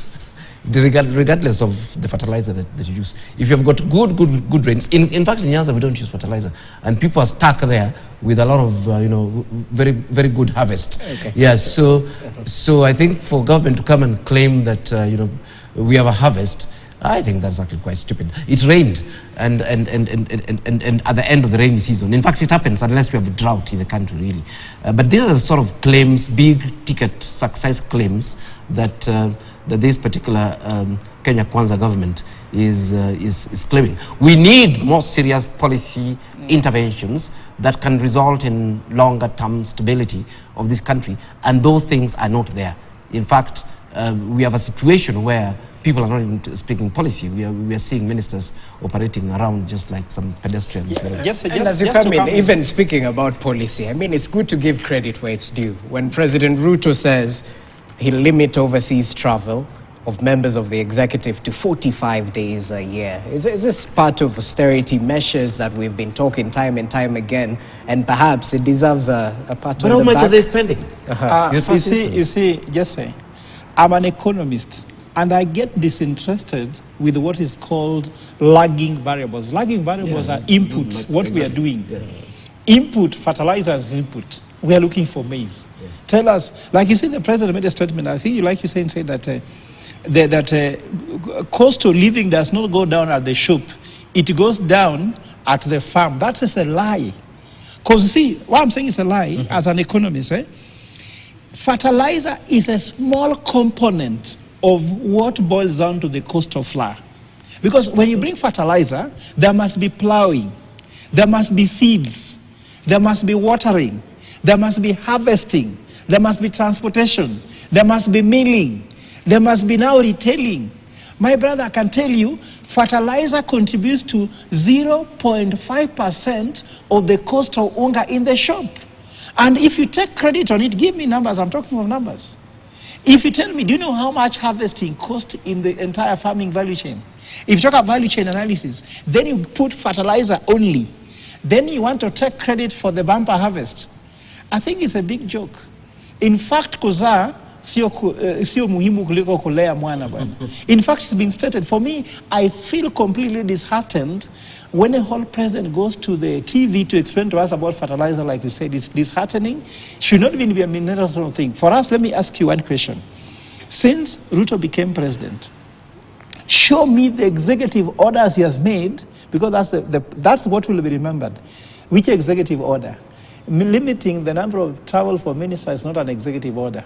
regardless of the fertilizer that you use. If you've got good rains, in fact, in Nyanza, we don't use fertilizer, and people are stuck there with a lot of, very, very good harvest. Okay. Yeah, so I think for government to come and claim that, we have a harvest, I think that's actually quite stupid. It rained, and at the end of the rainy season. In fact, it happens unless we have a drought in the country, really. But these are the sort of claims, big ticket success claims, that this particular Kenya Kwanza government is claiming. We need more serious policy interventions that can result in longer term stability of this country, and those things are not there. In fact, we have a situation where people are not even speaking policy. We are seeing ministers operating around just like some pedestrians. Yeah. And as you come in, even speaking about policy, I mean, it's good to give credit where it's due. When President Ruto says he'll limit overseas travel of members of the executive to 45 days a year, is this part of austerity measures that we've been talking time and time again, and perhaps it deserves a part but on the back? how much are they spending? You see, Jesse, I'm an economist, and I get disinterested with what is called lagging variables. Lagging variables are inputs, what we are doing. Yeah. Input, fertilizers input. We are looking for maize. Yeah. Tell us, like you see, the president made a statement, I think you like you saying that cost of living does not go down at the shop. It goes down at the farm. That is a lie. Because see, what I'm saying is a lie as an economist. Fertilizer is a small component of what boils down to the cost of flour. Because when you bring fertilizer, there must be plowing, there must be seeds, there must be watering, there must be harvesting, there must be transportation, there must be milling, there must be now retailing. My brother, I can tell you, fertilizer contributes to 0.5% of the cost of unga in the shop. And if you take credit on it, give me numbers, I'm talking of numbers. If you tell me, do you know how much harvesting costs in the entire farming value chain? If you talk about value chain analysis, then you put fertilizer only. Then you want to take credit for the bumper harvest. I think it's a big joke. In fact, kuzaa sio muhimu kuliko kulea mwana bwana. In fact, it's been stated. For me, I feel completely disheartened when a whole president goes to the TV to explain to us about fertilizer, like you said. It's disheartening. Should not even be a ministerial thing. For us, let me ask you one question. Since Ruto became president, show me the executive orders he has made, because that's what will be remembered. Which executive order? Limiting the number of travel for ministers is not an executive order.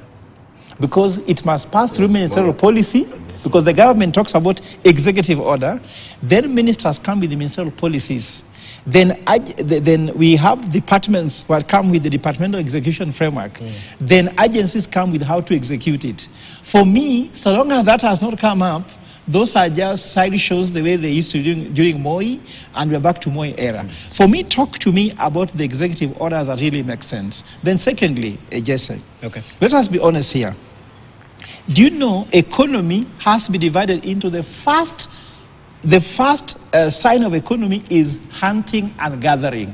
because it must pass through ministerial policy, because the government talks about executive order, then ministers come with the ministerial policies. Then we have departments that come with the departmental execution framework. Then agencies come with how to execute it. For me, so long as that has not come up, those are just side shows the way they used to do during Moi, and we're back to Moi era. For me, talk to me about the executive orders that really make sense. Then secondly, Jesse, let us be honest here. Do you know economy has to be divided into the first sign of economy is hunting and gathering.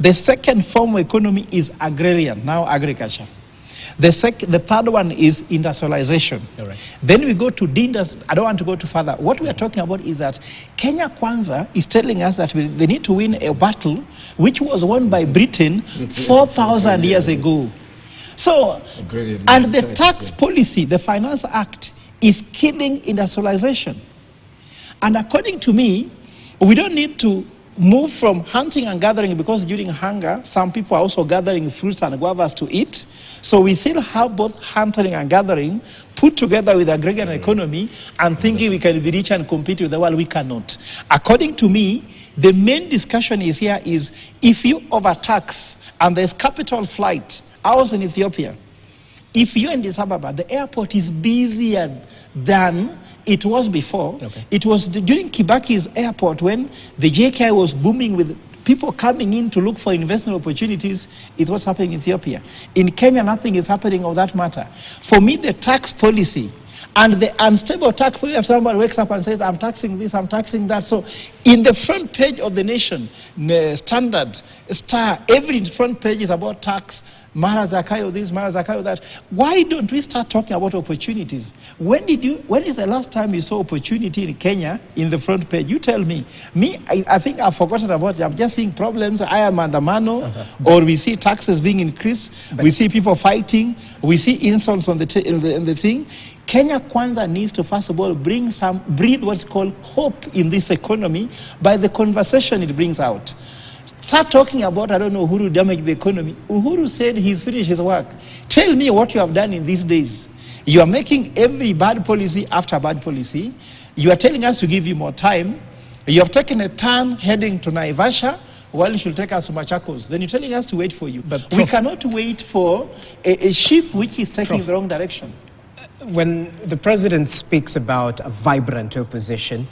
The second form of economy is agrarian, now agriculture. The third one is industrialization. Right. Then we go to I don't want to go too further. What we are talking about is that Kenya Kwanza is telling us that they need to win a battle which was won by Britain 4,000 years ago. So, and the tax policy, the Finance Act, is killing industrialization. And according to me, we don't need to move from hunting and gathering, because during hunger, some people are also gathering fruits and guavas to eat. So we still have both hunting and gathering put together with agrarian economy and thinking we can be rich and compete with the world. We cannot. According to me, the main discussion is here is if you overtax and there's capital flight. I was in Ethiopia. If you're in Addis Ababa, the airport is busier than it was before. It was during Kibaki's airport when the JKI was booming with people coming in to look for investment opportunities. It's what's happening in Ethiopia. In Kenya, nothing is happening of that matter. For me, the tax policy and the unstable tax policy, if somebody wakes up and says, I'm taxing this, I'm taxing that. So in the front page of the Nation, Standard, Star, every front page is about tax. Mara Zakayo this, Mara Zakayo that. Why don't we start talking about opportunities? When is the last time you saw opportunity in Kenya in the front page? You tell me. I think I've forgotten about it. I'm just seeing problems. I am andamano, or we see taxes being increased. We see people fighting. We see insults on the thing. Kenya Kwanza needs to, first of all, breathe what's called hope in this economy by the conversation it brings out. Start talking about, I don't know, Uhuru damage the economy. Uhuru said he's finished his work. Tell me what you have done in these days. You are making every bad policy after bad policy. You are telling us to give you more time. You have taken a turn heading to Naivasha, while you should take us to Machakos. Then you're telling us to wait for you. But we cannot wait for a ship which is taking the wrong direction. When the president speaks about a vibrant opposition,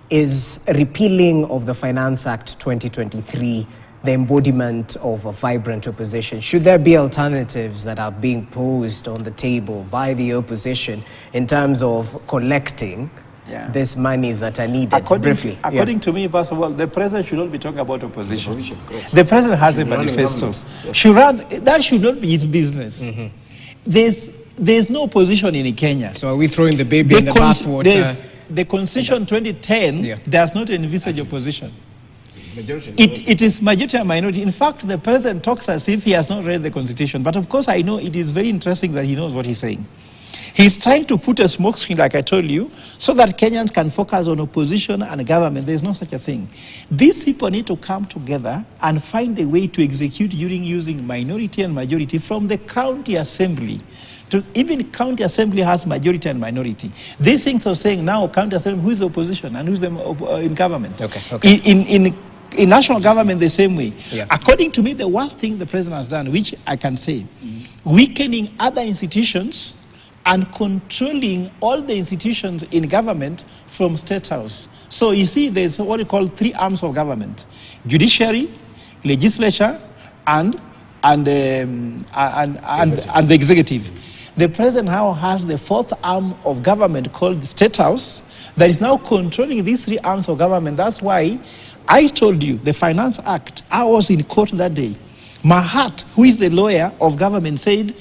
is repealing of the Finance Act 2023 the embodiment of a vibrant opposition? Should there be alternatives that are being posed on the table by the opposition in terms of collecting these monies that are needed? According to me, first of all, the president should not be talking about opposition. The president has a manifesto. That should not be his business. There's no opposition in Kenya. So are we throwing the baby in the bathwater? The Constitution 2010 does not envisage opposition. It is majority and minority. In fact, the president talks as if he has not read the Constitution. But of course, I know it is very interesting that he knows what he's saying. He's trying to put a smokescreen, like I told you, so that Kenyans can focus on opposition and government. There's no such a thing. These people need to come together and find a way to execute using minority and majority from the county assembly. Even county assembly has majority and minority. These things are saying now county assembly, who is the opposition and who is in government. In national government the same way. According to me, the worst thing the president has done, which I can say, weakening other institutions and controlling all the institutions in government from State House. So you see, there's what you call three arms of government: judiciary, legislature, and the executive. The president now has the fourth arm of government called the State House that is now controlling these three arms of government. That's why I told you the Finance Act, I was in court that day. Mahat, who is the lawyer of government, said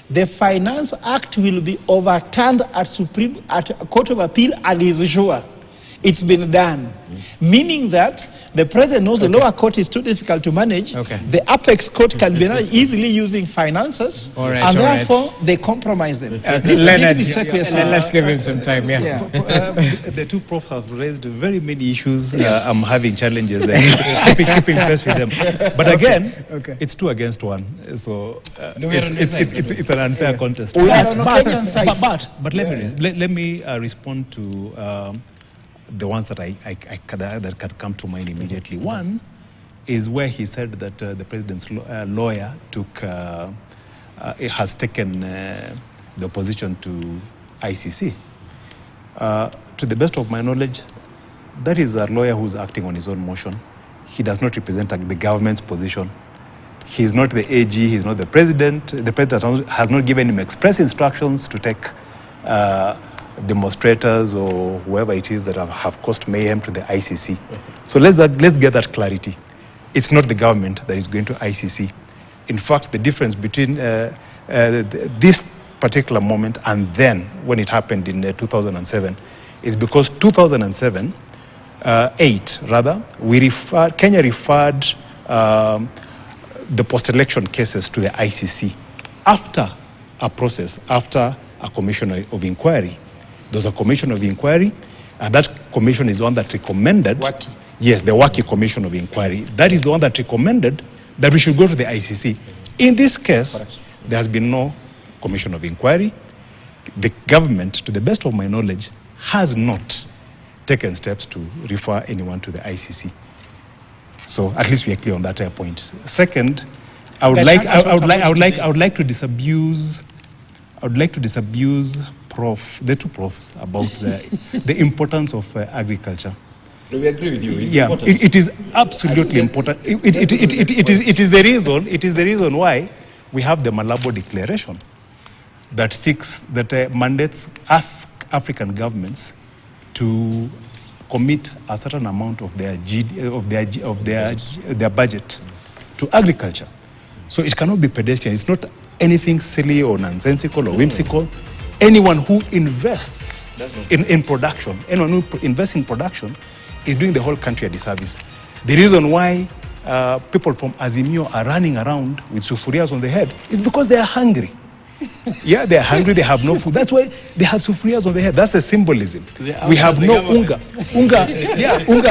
the Finance Act will be overturned at Court of Appeal, and he's sure. It's been done. Meaning that the president knows the lower court is too difficult to manage. Okay. The apex court can be easily using finances. All right, and all right. therefore, they compromise them. Leonard, Let's let's give him some time. Yeah. The two profs have raised very many issues. I'm having challenges keeping pace with them. But again, it's 2 against 1. So it's an unfair contest. But let me respond to the ones that that can come to mind immediately. One is where he said that the president's lawyer has taken the opposition to ICC. To the best of my knowledge, that is a lawyer who's acting on his own motion. He does not represent the government's position. He's not the AG, he's not the president. The president has not given him express instructions to take demonstrators or whoever it is that have caused mayhem to the ICC. So let's get that clarity. It's not the government that is going to ICC. In fact, the difference between this particular moment and then when it happened in 2007 is because 2007, Kenya referred the post-election cases to the ICC after a process, after a commission of inquiry. There was a commission of inquiry, and that commission is the one that recommended... Waki. Yes, the Waki Commission of Inquiry. That is the one that recommended that we should go to the ICC. In this case, there has been no commission of inquiry. The government, to the best of my knowledge, has not taken steps to refer anyone to the ICC. So at least we are clear on that point. Second, I would like to disabuse the two profs about the importance of agriculture. We agree with you. It is absolutely important. It is the reason why we have the Malabo Declaration that mandates African governments to commit a certain amount of their budget to agriculture. So it cannot be pedestrian. It's not anything silly or nonsensical or whimsical. Anyone who invests in production, anyone who invests in production is doing the whole country a disservice. The reason why people from Azimio are running around with sufurias on their head is because they are hungry. Yeah, they are hungry, they have no food. That's why they have sufurias on their head. That's the symbolism. We have no unga. Unga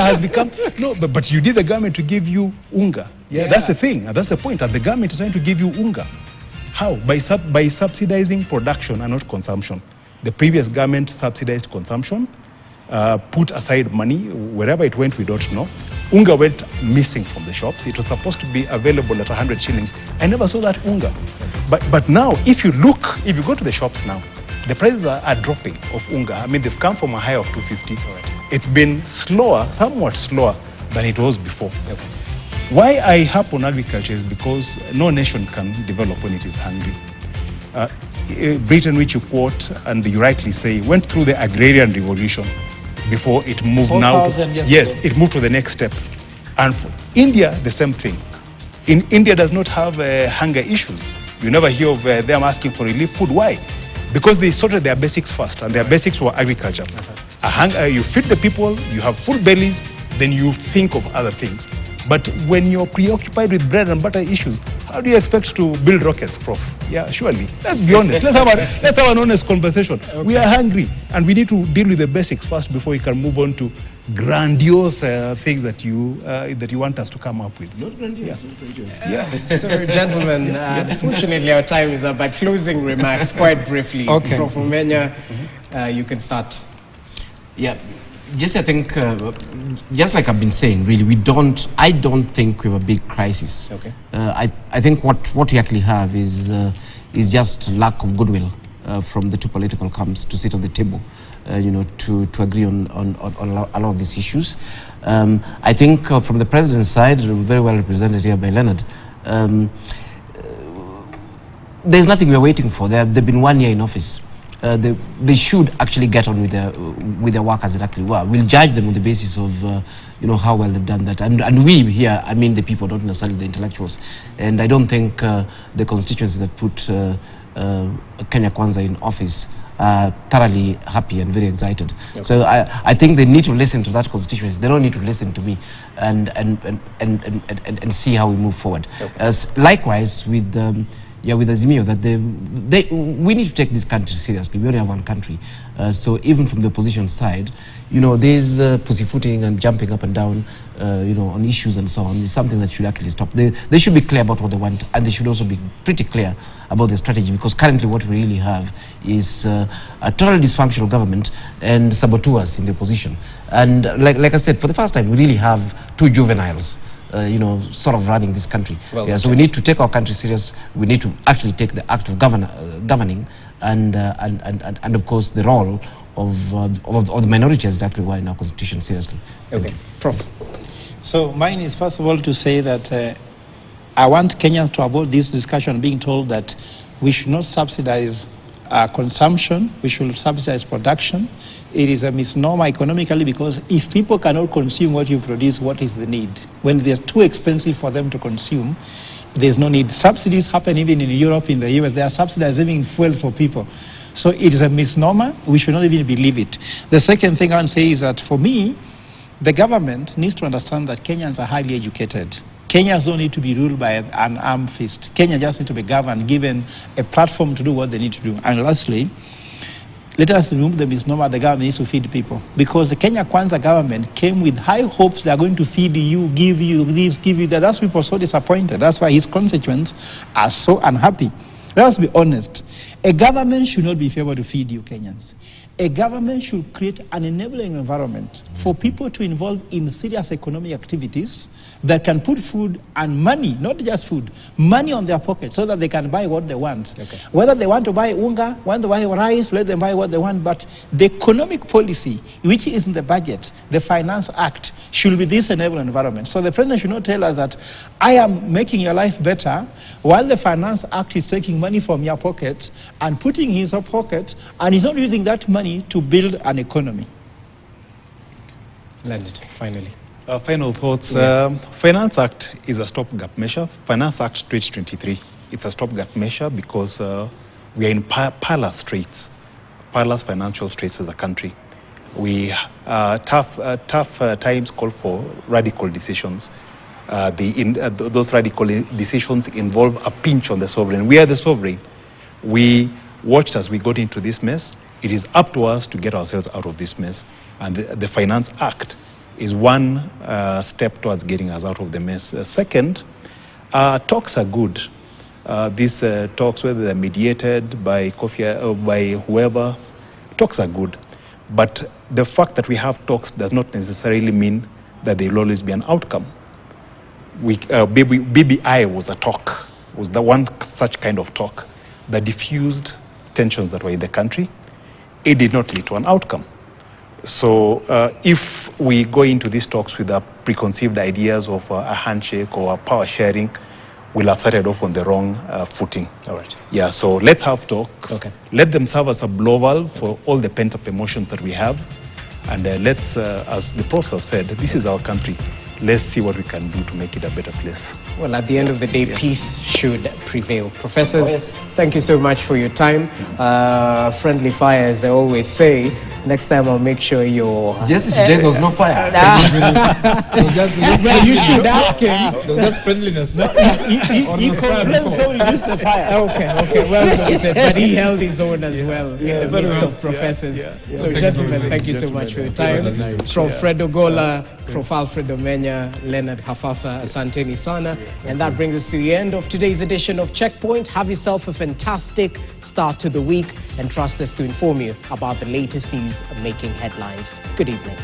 has become... No, but you need the government to give you unga. Yeah, that's the thing. That's the point. That the government is trying to give you unga. How? By subsidizing production and not consumption. The previous government subsidized consumption, put aside money. Wherever it went, we don't know. Unga went missing from the shops. It was supposed to be available at 100 shillings. I never saw that unga. But now, if you go to the shops now, the prices are dropping of unga. I mean, they've come from a high of 250. Right. It's been slower, somewhat slower than it was before. Okay. Why I harp on agriculture is because no nation can develop when it is hungry. Britain, which you quote, and you rightly say, went through the agrarian revolution before it moved now. It moved to the next step. And for India, the same thing. India does not have hunger issues. You never hear of them asking for relief food. Why? Because they sorted their basics first, and their basics were agriculture. You feed the people, you have full bellies, then you think of other things. But when you're preoccupied with bread and butter issues, how do you expect to build rockets, Prof? Yeah, surely. Let's be honest. Let's have an honest conversation. Okay. We are hungry, and we need to deal with the basics first before we can move on to grandiose things that you want us to come up with. Not grandiose. Not grandiose. Yeah. So, gentlemen, unfortunately our time is up. But closing remarks, quite briefly. Okay. Prof. Umenya, you can start. Yeah. Just I think, just like I've been saying, really, I don't think we have a big crisis. Okay. I think what we actually have is just lack of goodwill from the two political camps to sit on the table, to agree on a lot of these issues. I think from the president's side, very well represented here by Leonard, there's nothing we're waiting for. They've been 1 year in office. They should actually get on with their work as it actually were. We'll judge them on the basis of how well they've done that. And we here, I mean the people, not necessarily the intellectuals. And I don't think the constituencies that put Kenya Kwanza in office thoroughly happy and very excited. Okay. So I think they need to listen to that constituency. They don't need to listen to me and see how we move forward. Okay. Likewise with with Azimio, that we need to take this country seriously. We only have one country. So even from the opposition side, there's pussyfooting and jumping up and down, on issues and so on, is something that should actually stop. They should be clear about what they want, and they should also be pretty clear about their strategy, because currently what we really have is a totally dysfunctional government and saboteurs in the opposition. And like I said, for the first time, we really have two juveniles sort of running this country. Well, so we need to take our country serious. We need to actually take the act of governing and of course the role of the minorities that we are in our constitution seriously. Okay, Prof. So mine is first of all to say that I want Kenyans to avoid this discussion being told that we should not subsidize consumption, we should subsidize production. It is a misnomer economically, because if people cannot consume what you produce, what is the need? When they're too expensive for them to consume, there's no need. Subsidies happen even in Europe, in the US. They are subsidizing fuel for people. So it is a misnomer. We should not even believe it. The second thing I want to say is that for me, the government needs to understand that Kenyans are highly educated. Kenyans don't need to be ruled by an armed fist. Kenya just need to be governed, given a platform to do what they need to do. And lastly, let us remove the misnomer the government needs to feed people. Because the Kenya Kwanza government came with high hopes they are going to feed you, give you this, give you that. That's why people are so disappointed. That's why his constituents are so unhappy. Let us be honest. A government should not be favored to feed you Kenyans. A government should create an enabling environment for people to involve in serious economic activities that can put food and money, not just food, money on their pocket so that they can buy what they want. Okay. Whether they want to buy unga, want to buy rice, let them buy what they want. But the economic policy, which is in the budget, the Finance Act, should be this enabling environment. So the president should not tell us that I am making your life better while the Finance Act is taking money from your pocket and putting in his pocket, and he's not using that money to build an economy. Leonard, finally. Final thoughts. Yeah. Finance Act is a stopgap measure. Finance Act 2023, it's a stopgap measure because we are in parlor straits, parlor financial straits as a country. We tough times call for radical decisions. Those radical decisions involve a pinch on the sovereign. We are the sovereign. We watched as we got into this mess. It is up to us to get ourselves out of this mess. And the Finance Act is one step towards getting us out of the mess. Second, talks are good. These talks, whether they're mediated by Kofi or by whoever, talks are good. But the fact that we have talks does not necessarily mean that there will always be an outcome. BBI was a talk, was the one such kind of talk that diffused tensions that were in the country. It did not lead to an outcome. So if we go into these talks with preconceived ideas of a handshake or a power sharing, we'll have started off on the wrong footing. All right. Yeah, so let's have talks. Okay. Let them serve as a blow valve for all the pent-up emotions that we have. And let's, as the profs have said, this is our country. Let's see what we can do to make it a better place. Well, at the end of the day, peace should prevail. Professors, thank you so much for your time. Friendly fire, as I always say. Next time I'll make sure you're... Just today there was no fire. Well, you should ask him. There was just friendliness. He complains so he used the fire. Okay, well noted. But he held his own as well in the midst of professors. So gentlemen, thank you so much for your time. Prof. Fredo Gola, Prof. Alfredo Menya, Leonard Hafafa, Asanteni Sana. And that brings us to the end of today's edition of Checkpoint. Have yourself a fantastic start to the week and trust us to inform you about the latest news making headlines. Good evening.